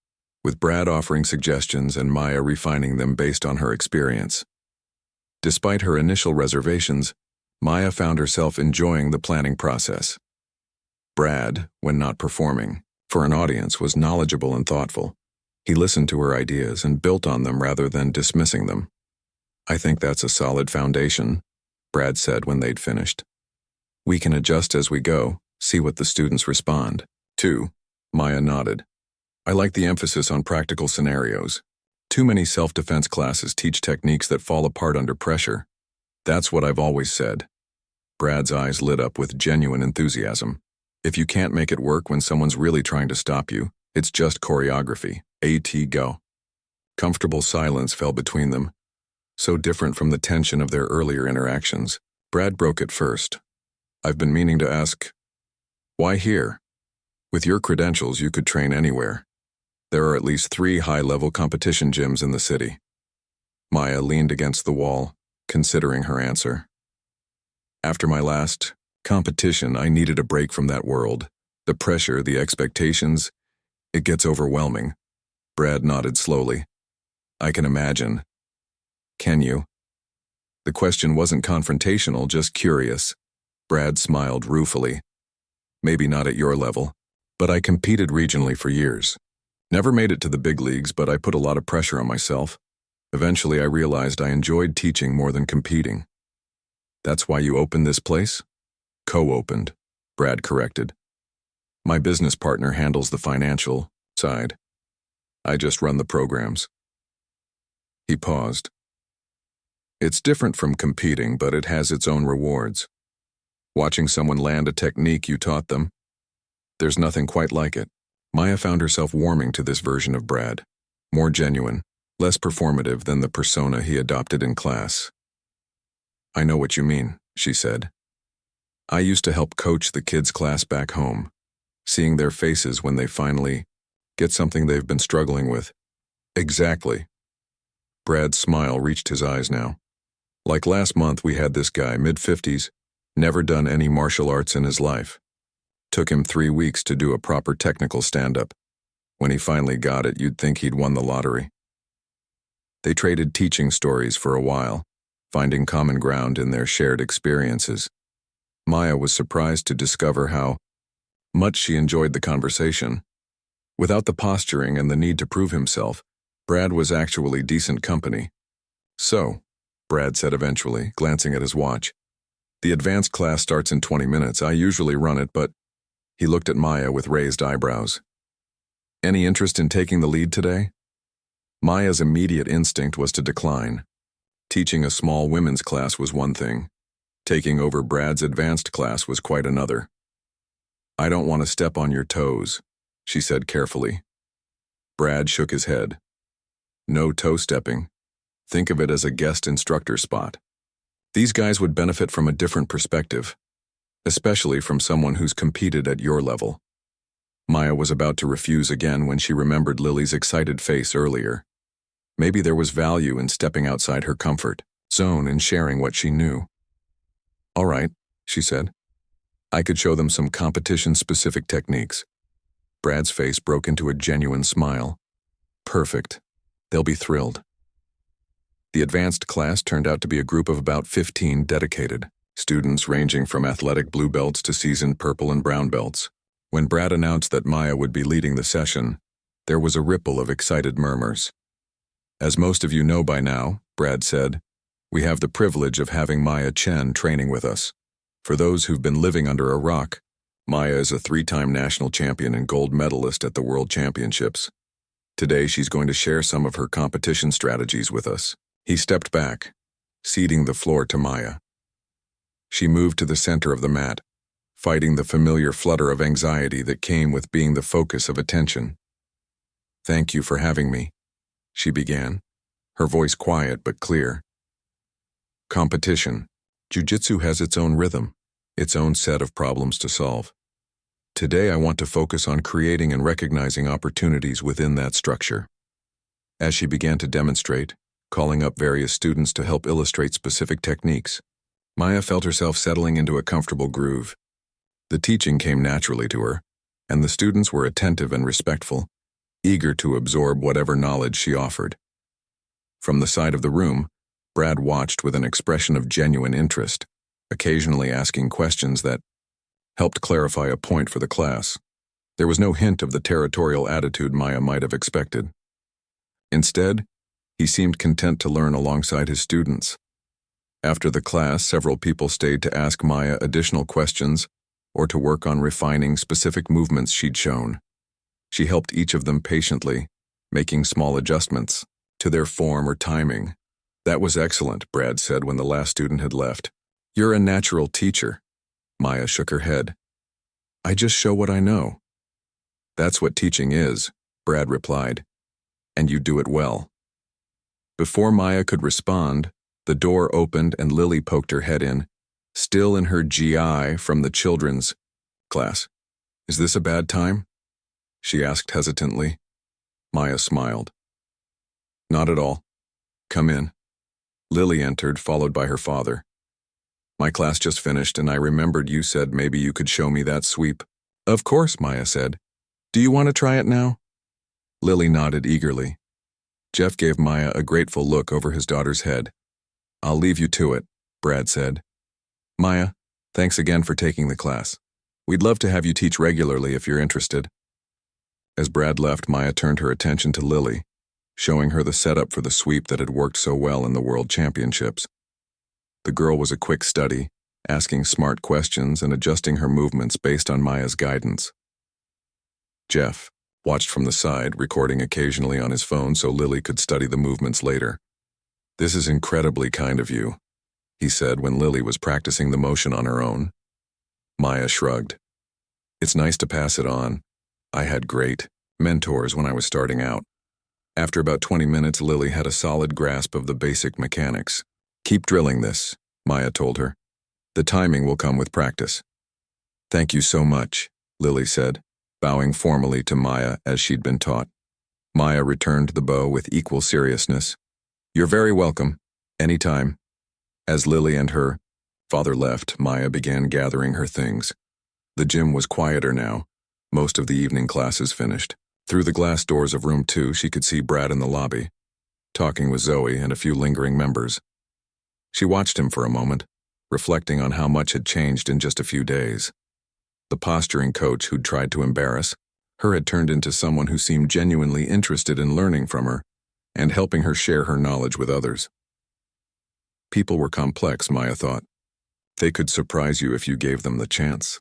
with Brad offering suggestions and Maya refining them based on her experience. Despite her initial reservations, Maya found herself enjoying the planning process. Brad, when not performing, for an audience, was knowledgeable and thoughtful. He listened to her ideas and built on them rather than dismissing them. I think that's a solid foundation, Brad said when they'd finished. We can adjust as we go, see what the students respond. 2. Maya nodded. I like the emphasis on practical scenarios. Too many self-defense classes teach techniques that fall apart under pressure. That's what I've always said. Brad's eyes lit up with genuine enthusiasm. If you can't make it work when someone's really trying to stop you, it's just choreography. Go. Comfortable silence fell between them, so different from the tension of their earlier interactions. Brad broke it first. I've been meaning to ask, why here? With your credentials, you could train anywhere. There are at least 3 high-level competition gyms in the city. Maya leaned against the wall, considering her answer. After my last competition, I needed a break from that world. The pressure, the expectations, it gets overwhelming. Brad nodded slowly. I can imagine. Can you? The question wasn't confrontational, just curious. Brad smiled ruefully. Maybe not at your level, but I competed regionally for years. Never made it to the big leagues, but I put a lot of pressure on myself. Eventually, I realized I enjoyed teaching more than competing. That's why you opened this place? Co-opened, Brad corrected. My business partner handles the financial side. I just run the programs. He paused. It's different from competing, but it has its own rewards. Watching someone land a technique you taught them, there's nothing quite like it. Maya found herself warming to this version of Brad, more genuine, less performative than the persona he adopted in class. I know what you mean, she said. I used to help coach the kids' class back home, seeing their faces when they finally get something they've been struggling with. Exactly. Brad's smile reached his eyes now. Like last month, we had this guy, mid-50s, never done any martial arts in his life. Took him 3 weeks to do a proper technical stand-up. When he finally got it, you'd think he'd won the lottery. They traded teaching stories for a while, finding common ground in their shared experiences. Maya was surprised to discover how much she enjoyed the conversation. Without the posturing and the need to prove himself, Brad was actually decent company. So, Brad said eventually, glancing at his watch. The advanced class starts in 20 minutes. I usually run it, but he looked at Maya with raised eyebrows. Any interest in taking the lead today? Maya's immediate instinct was to decline. Teaching a small women's class was one thing. Taking over Brad's advanced class was quite another. "I don't want to step on your toes," she said carefully. Brad shook his head. "No toe stepping. Think of it as a guest instructor spot." These guys would benefit from a different perspective, especially from someone who's competed at your level. Maya was about to refuse again when she remembered Lily's excited face earlier. Maybe there was value in stepping outside her comfort zone and sharing what she knew. "All right," she said. "I could show them some competition-specific techniques." Brad's face broke into a genuine smile. "Perfect. They'll be thrilled." The advanced class turned out to be a group of about 15 dedicated students ranging from athletic blue belts to seasoned purple and brown belts. When Brad announced that Maya would be leading the session, there was a ripple of excited murmurs. "As most of you know by now," Brad said, "we have the privilege of having Maya Chen training with us. For those who've been living under a rock, Maya is a 3-time national champion and gold medalist at the World Championships. Today she's going to share some of her competition strategies with us." He stepped back, ceding the floor to Maya. She moved to the center of the mat, fighting the familiar flutter of anxiety that came with being the focus of attention. "Thank you for having me," she began, her voice quiet but clear. "Competition. Jiu-Jitsu has its own rhythm, its own set of problems to solve. Today I want to focus on creating and recognizing opportunities within that structure." As she began to demonstrate, calling up various students to help illustrate specific techniques, Maya felt herself settling into a comfortable groove. The teaching came naturally to her, and the students were attentive and respectful, eager to absorb whatever knowledge she offered. From the side of the room, Brad watched with an expression of genuine interest, occasionally asking questions that helped clarify a point for the class. There was no hint of the territorial attitude Maya might have expected. Instead, he seemed content to learn alongside his students. After the class, several people stayed to ask Maya additional questions or to work on refining specific movements she'd shown. She helped each of them patiently, making small adjustments to their form or timing. "That was excellent," Brad said when the last student had left. "You're a natural teacher." Maya shook her head. "I just show what I know." "That's what teaching is," Brad replied. "And you do it well." Before Maya could respond, the door opened and Lily poked her head in, still in her GI from the children's class. "Is this a bad time?" she asked hesitantly. Maya smiled. "Not at all. Come in." Lily entered, followed by her father. "My class just finished and I remembered you said maybe you could show me that sweep." "Of course," Maya said. "Do you want to try it now?" Lily nodded eagerly. Jeff gave Maya a grateful look over his daughter's head. "I'll leave you to it," Brad said. "Maya, thanks again for taking the class. We'd love to have you teach regularly if you're interested." As Brad left, Maya turned her attention to Lily, showing her the setup for the sweep that had worked so well in the World Championships. The girl was a quick study, asking smart questions and adjusting her movements based on Maya's guidance. Jeff watched from the side, recording occasionally on his phone so Lily could study the movements later. "This is incredibly kind of you," he said when Lily was practicing the motion on her own. Maya shrugged. "It's nice to pass it on. I had great mentors when I was starting out." After about 20 minutes, Lily had a solid grasp of the basic mechanics. "Keep drilling this," Maya told her. "The timing will come with practice." "Thank you so much," Lily said, bowing formally to Maya as she'd been taught. Maya returned the bow with equal seriousness. "You're very welcome. Anytime." As Lily and her father left, Maya began gathering her things. The gym was quieter now, most of the evening classes finished. Through the glass doors of room 2, she could see Brad in the lobby, talking with Zoe and a few lingering members. She watched him for a moment, reflecting on how much had changed in just a few days. The posturing coach who'd tried to embarrass her had turned into someone who seemed genuinely interested in learning from her and helping her share her knowledge with others. People were complex, Maya thought. They could surprise you if you gave them the chance.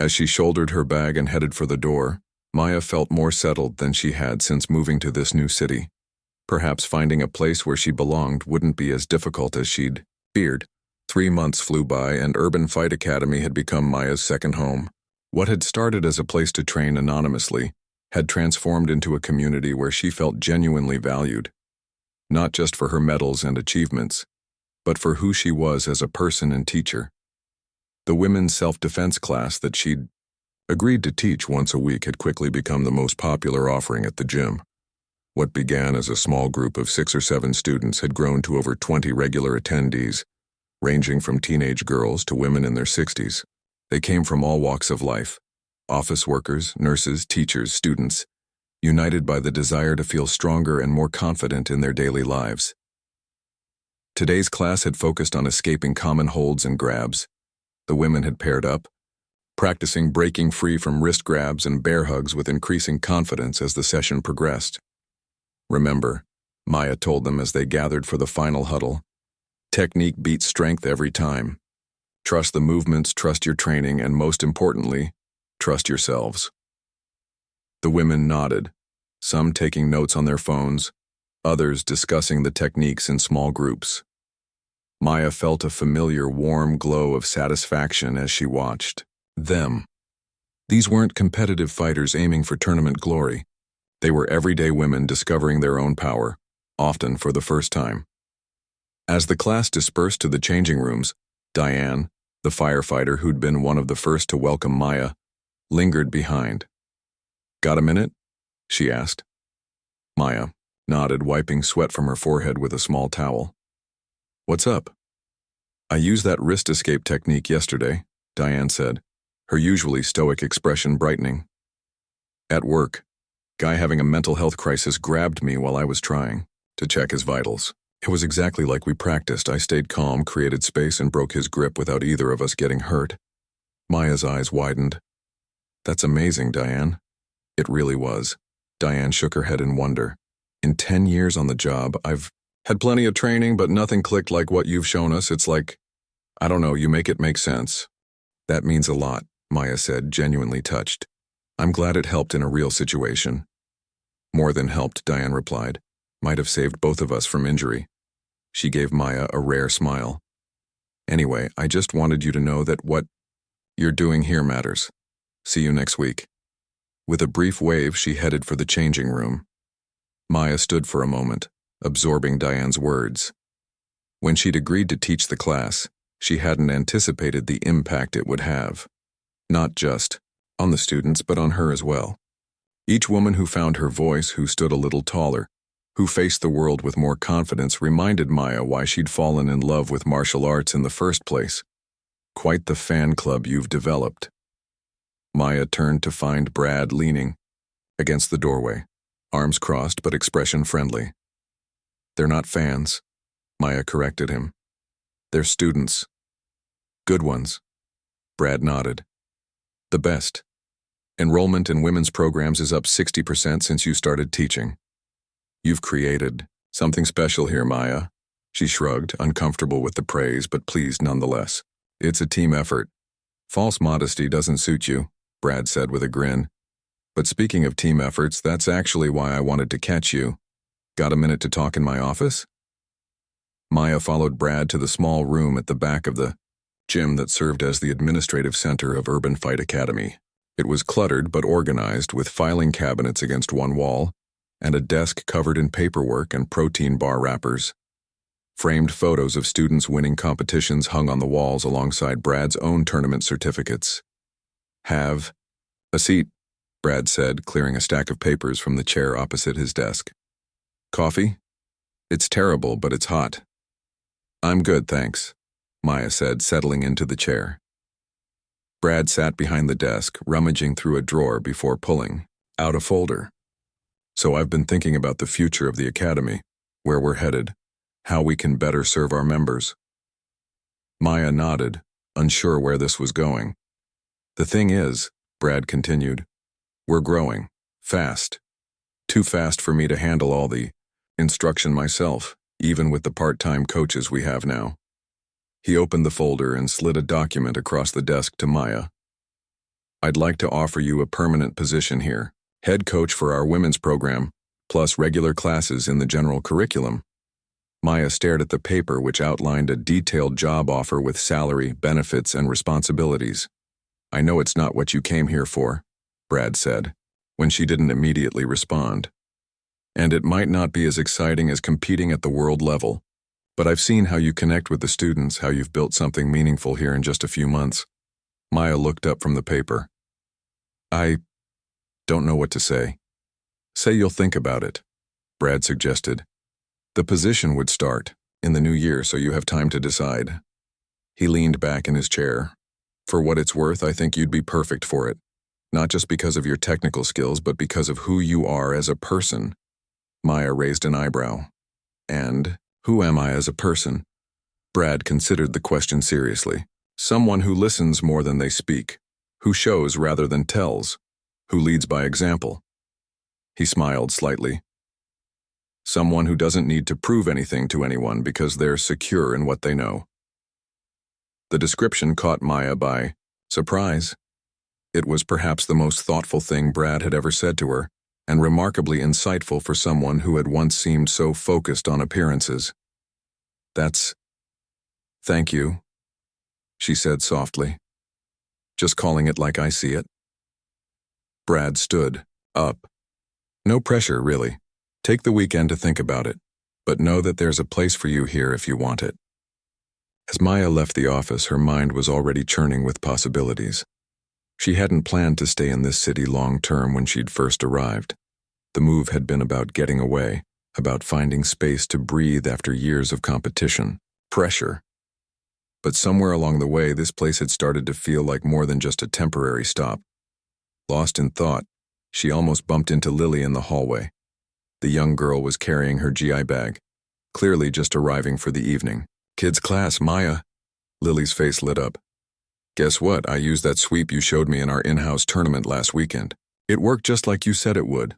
As she shouldered her bag and headed for the door, Maya felt more settled than she had since moving to this new city. Perhaps finding a place where she belonged wouldn't be as difficult as she'd feared. 3 months flew by and Urban Fight Academy had become Maya's second home. What had started as a place to train anonymously had transformed into a community where she felt genuinely valued, not just for her medals and achievements, but for who she was as a person and teacher. The women's self-defense class that she'd agreed to teach once a week had quickly become the most popular offering at the gym. What began as a small group of 6 or 7 students had grown to over 20 regular attendees, ranging from teenage girls to women in their 60s. They came from all walks of life: office workers, nurses, teachers, students, united by the desire to feel stronger and more confident in their daily lives. Today's class had focused on escaping common holds and grabs. The women had paired up, practicing breaking free from wrist grabs and bear hugs with increasing confidence as the session progressed. "Remember," Maya told them as they gathered for the final huddle, "technique beats strength every time. Trust the movements, trust your training, and most importantly, trust yourselves." The women nodded, some taking notes on their phones, others discussing the techniques in small groups. Maya felt a familiar warm glow of satisfaction as she watched them. These weren't competitive fighters aiming for tournament glory. They were everyday women discovering their own power, often for the first time. As the class dispersed to the changing rooms, Diane, the firefighter who'd been one of the first to welcome Maya, lingered behind. "Got a minute?" she asked. Maya nodded, wiping sweat from her forehead with a small towel. "What's up?" "I used that wrist escape technique yesterday," Diane said, her usually stoic expression brightening. "At work, guy having a mental health crisis grabbed me while I was trying to check his vitals. It was exactly like we practiced. I stayed calm, created space, and broke his grip without either of us getting hurt." Maya's eyes widened. "That's amazing, Diane." It really was. Diane shook her head in wonder. "In 10 years on the job, I've had plenty of training, but nothing clicked like what you've shown us. It's like, I don't know, you make it make sense." "That means a lot," Maya said, genuinely touched. "I'm glad it helped in a real situation." "More than helped," Diane replied. "Might have saved both of us from injury." She gave Maya a rare smile. "Anyway, I just wanted you to know that what you're doing here matters. See you next week." With a brief wave, she headed for the changing room. Maya stood for a moment, absorbing Diane's words. When she'd agreed to teach the class, she hadn't anticipated the impact it would have. Not just on the students, but on her as well. Each woman who found her voice, who stood a little taller, who faced the world with more confidence, reminded Maya why she'd fallen in love with martial arts in the first place. "Quite the fan club you've developed." Maya turned to find Brad leaning against the doorway, arms crossed but expression friendly. "They're not fans," Maya corrected him. "They're students. Good ones." Brad nodded. "The best. Enrollment in women's programs is up 60% since you started teaching. You've created something special here, Maya." She shrugged, uncomfortable with the praise, but pleased nonetheless. "It's a team effort. False modesty doesn't suit you," Brad said with a grin. "But speaking of team efforts, that's actually why I wanted to catch you. Got a minute to talk in my office?" Maya followed Brad to the small room at the back of the gym that served as the administrative center of Urban Fight Academy. It was cluttered but organized, with filing cabinets against one wall and a desk covered in paperwork and protein bar wrappers. Framed photos of students winning competitions hung on the walls alongside Brad's own tournament certificates. "Have a seat," Brad said, clearing a stack of papers from the chair opposite his desk. "Coffee? It's terrible, but it's hot." "I'm good, thanks," Maya said, settling into the chair. Brad sat behind the desk, rummaging through a drawer before pulling out a folder. "So I've been thinking about the future of the academy, where we're headed, how we can better serve our members." Maya nodded, unsure where this was going. "The thing is," Brad continued, "we're growing. Fast. Too fast for me to handle all the instruction myself, even with the part-time coaches we have now." He opened the folder and slid a document across the desk to Maya. "I'd like to offer you a permanent position here, head coach for our women's program. plus regular classes in the general curriculum. Maya stared at the paper which outlined a detailed job offer with salary, benefits, and responsibilities. "I know it's not what you came here for," Brad said, when she didn't immediately respond. "And it might not be as exciting as competing at the world level, but I've seen how you connect with the students, how you've built something meaningful here in just a few months." Maya looked up from the paper. "I don't know what to say." "Say you'll think about it," Brad suggested. "The position would start in the new year, so you have time to decide." He leaned back in his chair. "For what it's worth, I think you'd be perfect for it. Not just because of your technical skills, but because of who you are as a person." Maya raised an eyebrow. "And who am I as a person?" Brad considered the question seriously. "Someone who listens more than they speak, who shows rather than tells, who leads by example." He smiled slightly. "Someone who doesn't need to prove anything to anyone because they're secure in what they know." The description caught Maya by surprise. It was perhaps the most thoughtful thing Brad had ever said to her, and remarkably insightful for someone who had once seemed so focused on appearances. "Thank you," she said softly. "Just calling it like I see it." Brad stood up. "No pressure, really. Take the weekend to think about it, but know that there's a place for you here if you want it." As Maya left the office, her mind was already churning with possibilities. She hadn't planned to stay in this city long-term when she'd first arrived. The move had been about getting away, about finding space to breathe after years of competition, pressure. But somewhere along the way, this place had started to feel like more than just a temporary stop. Lost in thought, she almost bumped into Lily in the hallway. The young girl was carrying her GI bag, clearly just arriving for the evening. "Kids class, Maya." Lily's face lit up. "Guess what? I used that sweep you showed me in our in-house tournament last weekend. It worked just like you said it would."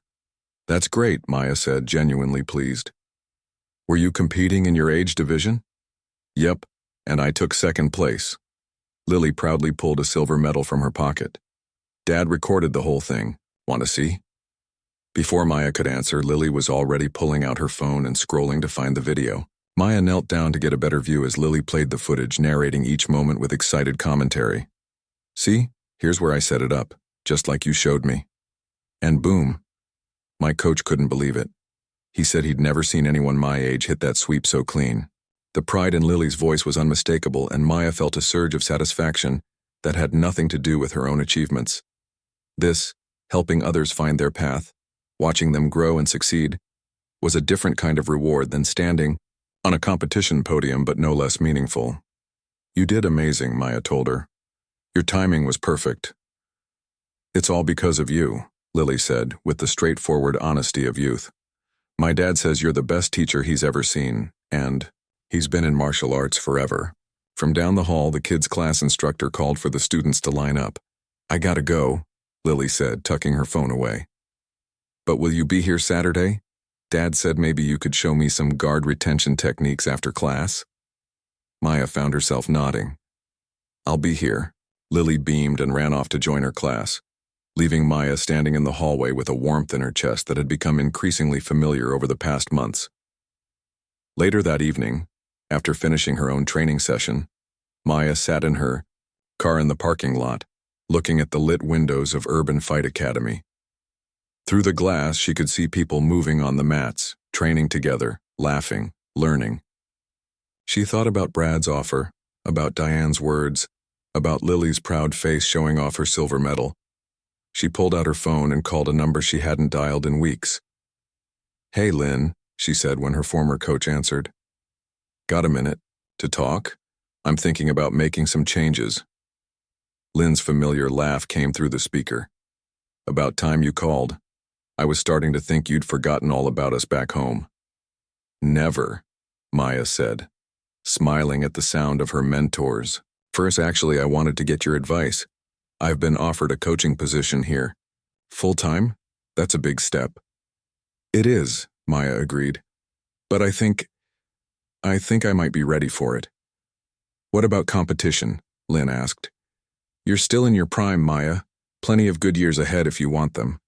"That's great," Maya said, genuinely pleased. "Were you competing in your age division?" "Yep, and I took second place." Lily proudly pulled a silver medal from her pocket. "Dad recorded the whole thing. Want to see?" Before Maya could answer, Lily was already pulling out her phone and scrolling to find the video. Maya knelt down to get a better view as Lily played the footage, narrating each moment with excited commentary. "See, here's where I set it up, just like you showed me." And boom. My coach couldn't believe it. He said he'd never seen anyone my age hit that sweep so clean. The pride in Lily's voice was unmistakable, and Maya felt a surge of satisfaction that had nothing to do with her own achievements. This, helping others find their path, watching them grow and succeed, was a different kind of reward than standing on a competition podium, but no less meaningful. "You did amazing," Maya told her. "Your timing was perfect." "It's all because of you," Lily said, with the straightforward honesty of youth. "My dad says you're the best teacher he's ever seen, and he's been in martial arts forever." From down the hall, the kids' class instructor called for the students to line up. "I gotta go," Lily said, tucking her phone away. "But will you be here Saturday? Dad said maybe you could show me some guard retention techniques after class." Maya found herself nodding. "I'll be here." Lily beamed and ran off to join her class, leaving Maya standing in the hallway with a warmth in her chest that had become increasingly familiar over the past months. Later that evening, after finishing her own training session, Maya sat in her car in the parking lot, looking at the lit windows of Urban Fight Academy. Through the glass, she could see people moving on the mats, training together, laughing, learning. She thought about Brad's offer, about Diane's words, about Lily's proud face showing off her silver medal. She pulled out her phone and called a number she hadn't dialed in weeks. "Hey, Lynn," she said when her former coach answered. "Got a minute to talk? I'm thinking about making some changes." Lynn's familiar laugh came through the speaker. "About time you called. I was starting to think you'd forgotten all about us back home." "Never," Maya said, smiling at the sound of her mentors. "First, actually, I wanted to get your advice. I've been offered a coaching position here. Full-time? That's a big step." "It is," Maya agreed. "But I think I might be ready for it." "What about competition?" Lynn asked. "You're still in your prime, Maya. Plenty of good years ahead if you want them."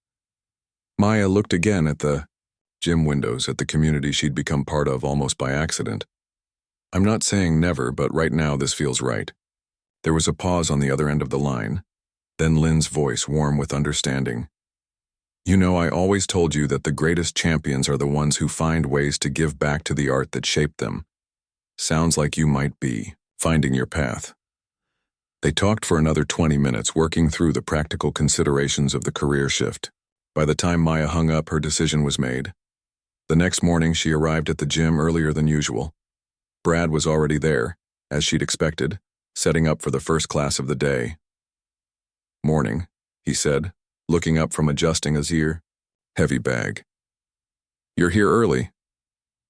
Maya looked again at the gym windows at the community she'd become part of almost by accident. I'm not saying never, but right now this feels right. There was a pause on the other end of the line, then Lynn's voice warm with understanding. You know, I always told you that the greatest champions are the ones who find ways to give back to the art that shaped them. Sounds like you might be finding your path. They talked for another 20 minutes, working through the practical considerations of the career shift. By the time Maya hung up, her decision was made. The next morning, she arrived at the gym earlier than usual. Brad was already there, as she'd expected, setting up for the first class of the day. Morning, he said, looking up from adjusting his ear. Heavy bag. You're here early.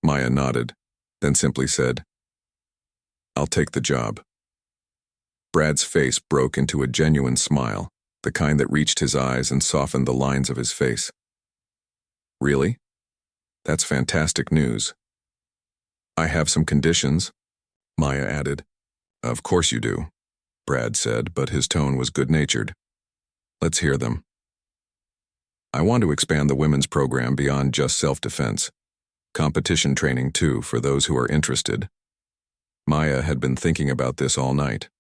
Maya nodded, then simply said, I'll take the job. Brad's face broke into a genuine smile, the kind that reached his eyes and softened the lines of his face. Really? That's fantastic news. I have some conditions, Maya added. Of course you do, Brad said, but his tone was good-natured. Let's hear them. I want to expand the women's program beyond just self-defense. Competition training, too, for those who are interested. Maya had been thinking about this all night.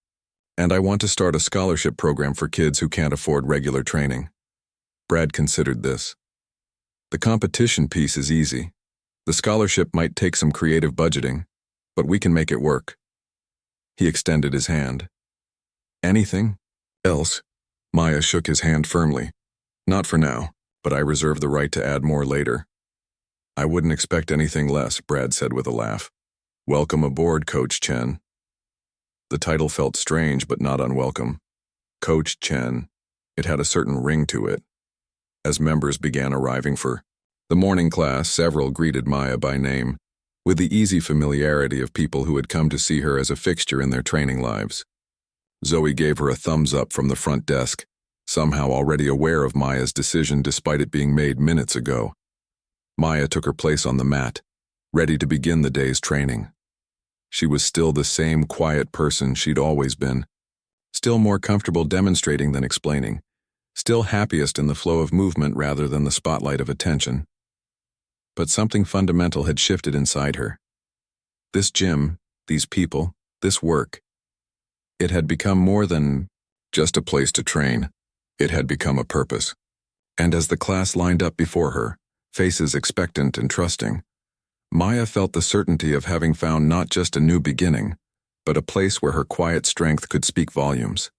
And I want to start a scholarship program for kids who can't afford regular training. Brad considered this. The competition piece is easy. The scholarship might take some creative budgeting, but we can make it work. He extended his hand. Anything else? Maya shook his hand firmly. Not for now, but I reserve the right to add more later. I wouldn't expect anything less, Brad said with a laugh. Welcome aboard, Coach Chen. The title felt strange but not unwelcome. Coach Chen. It had a certain ring to it. As members began arriving for the morning class, several greeted Maya by name, with the easy familiarity of people who had come to see her as a fixture in their training lives. Zoe gave her a thumbs up from the front desk, somehow already aware of Maya's decision despite it being made minutes ago. Maya took her place on the mat, ready to begin the day's training. She was still the same quiet person she'd always been, still more comfortable demonstrating than explaining, still happiest in the flow of movement rather than the spotlight of attention. But something fundamental had shifted inside her. This gym, these people, this work, it had become more than just a place to train. It had become a purpose. And as the class lined up before her, faces expectant and trusting, Maya felt the certainty of having found not just a new beginning, but a place where her quiet strength could speak volumes.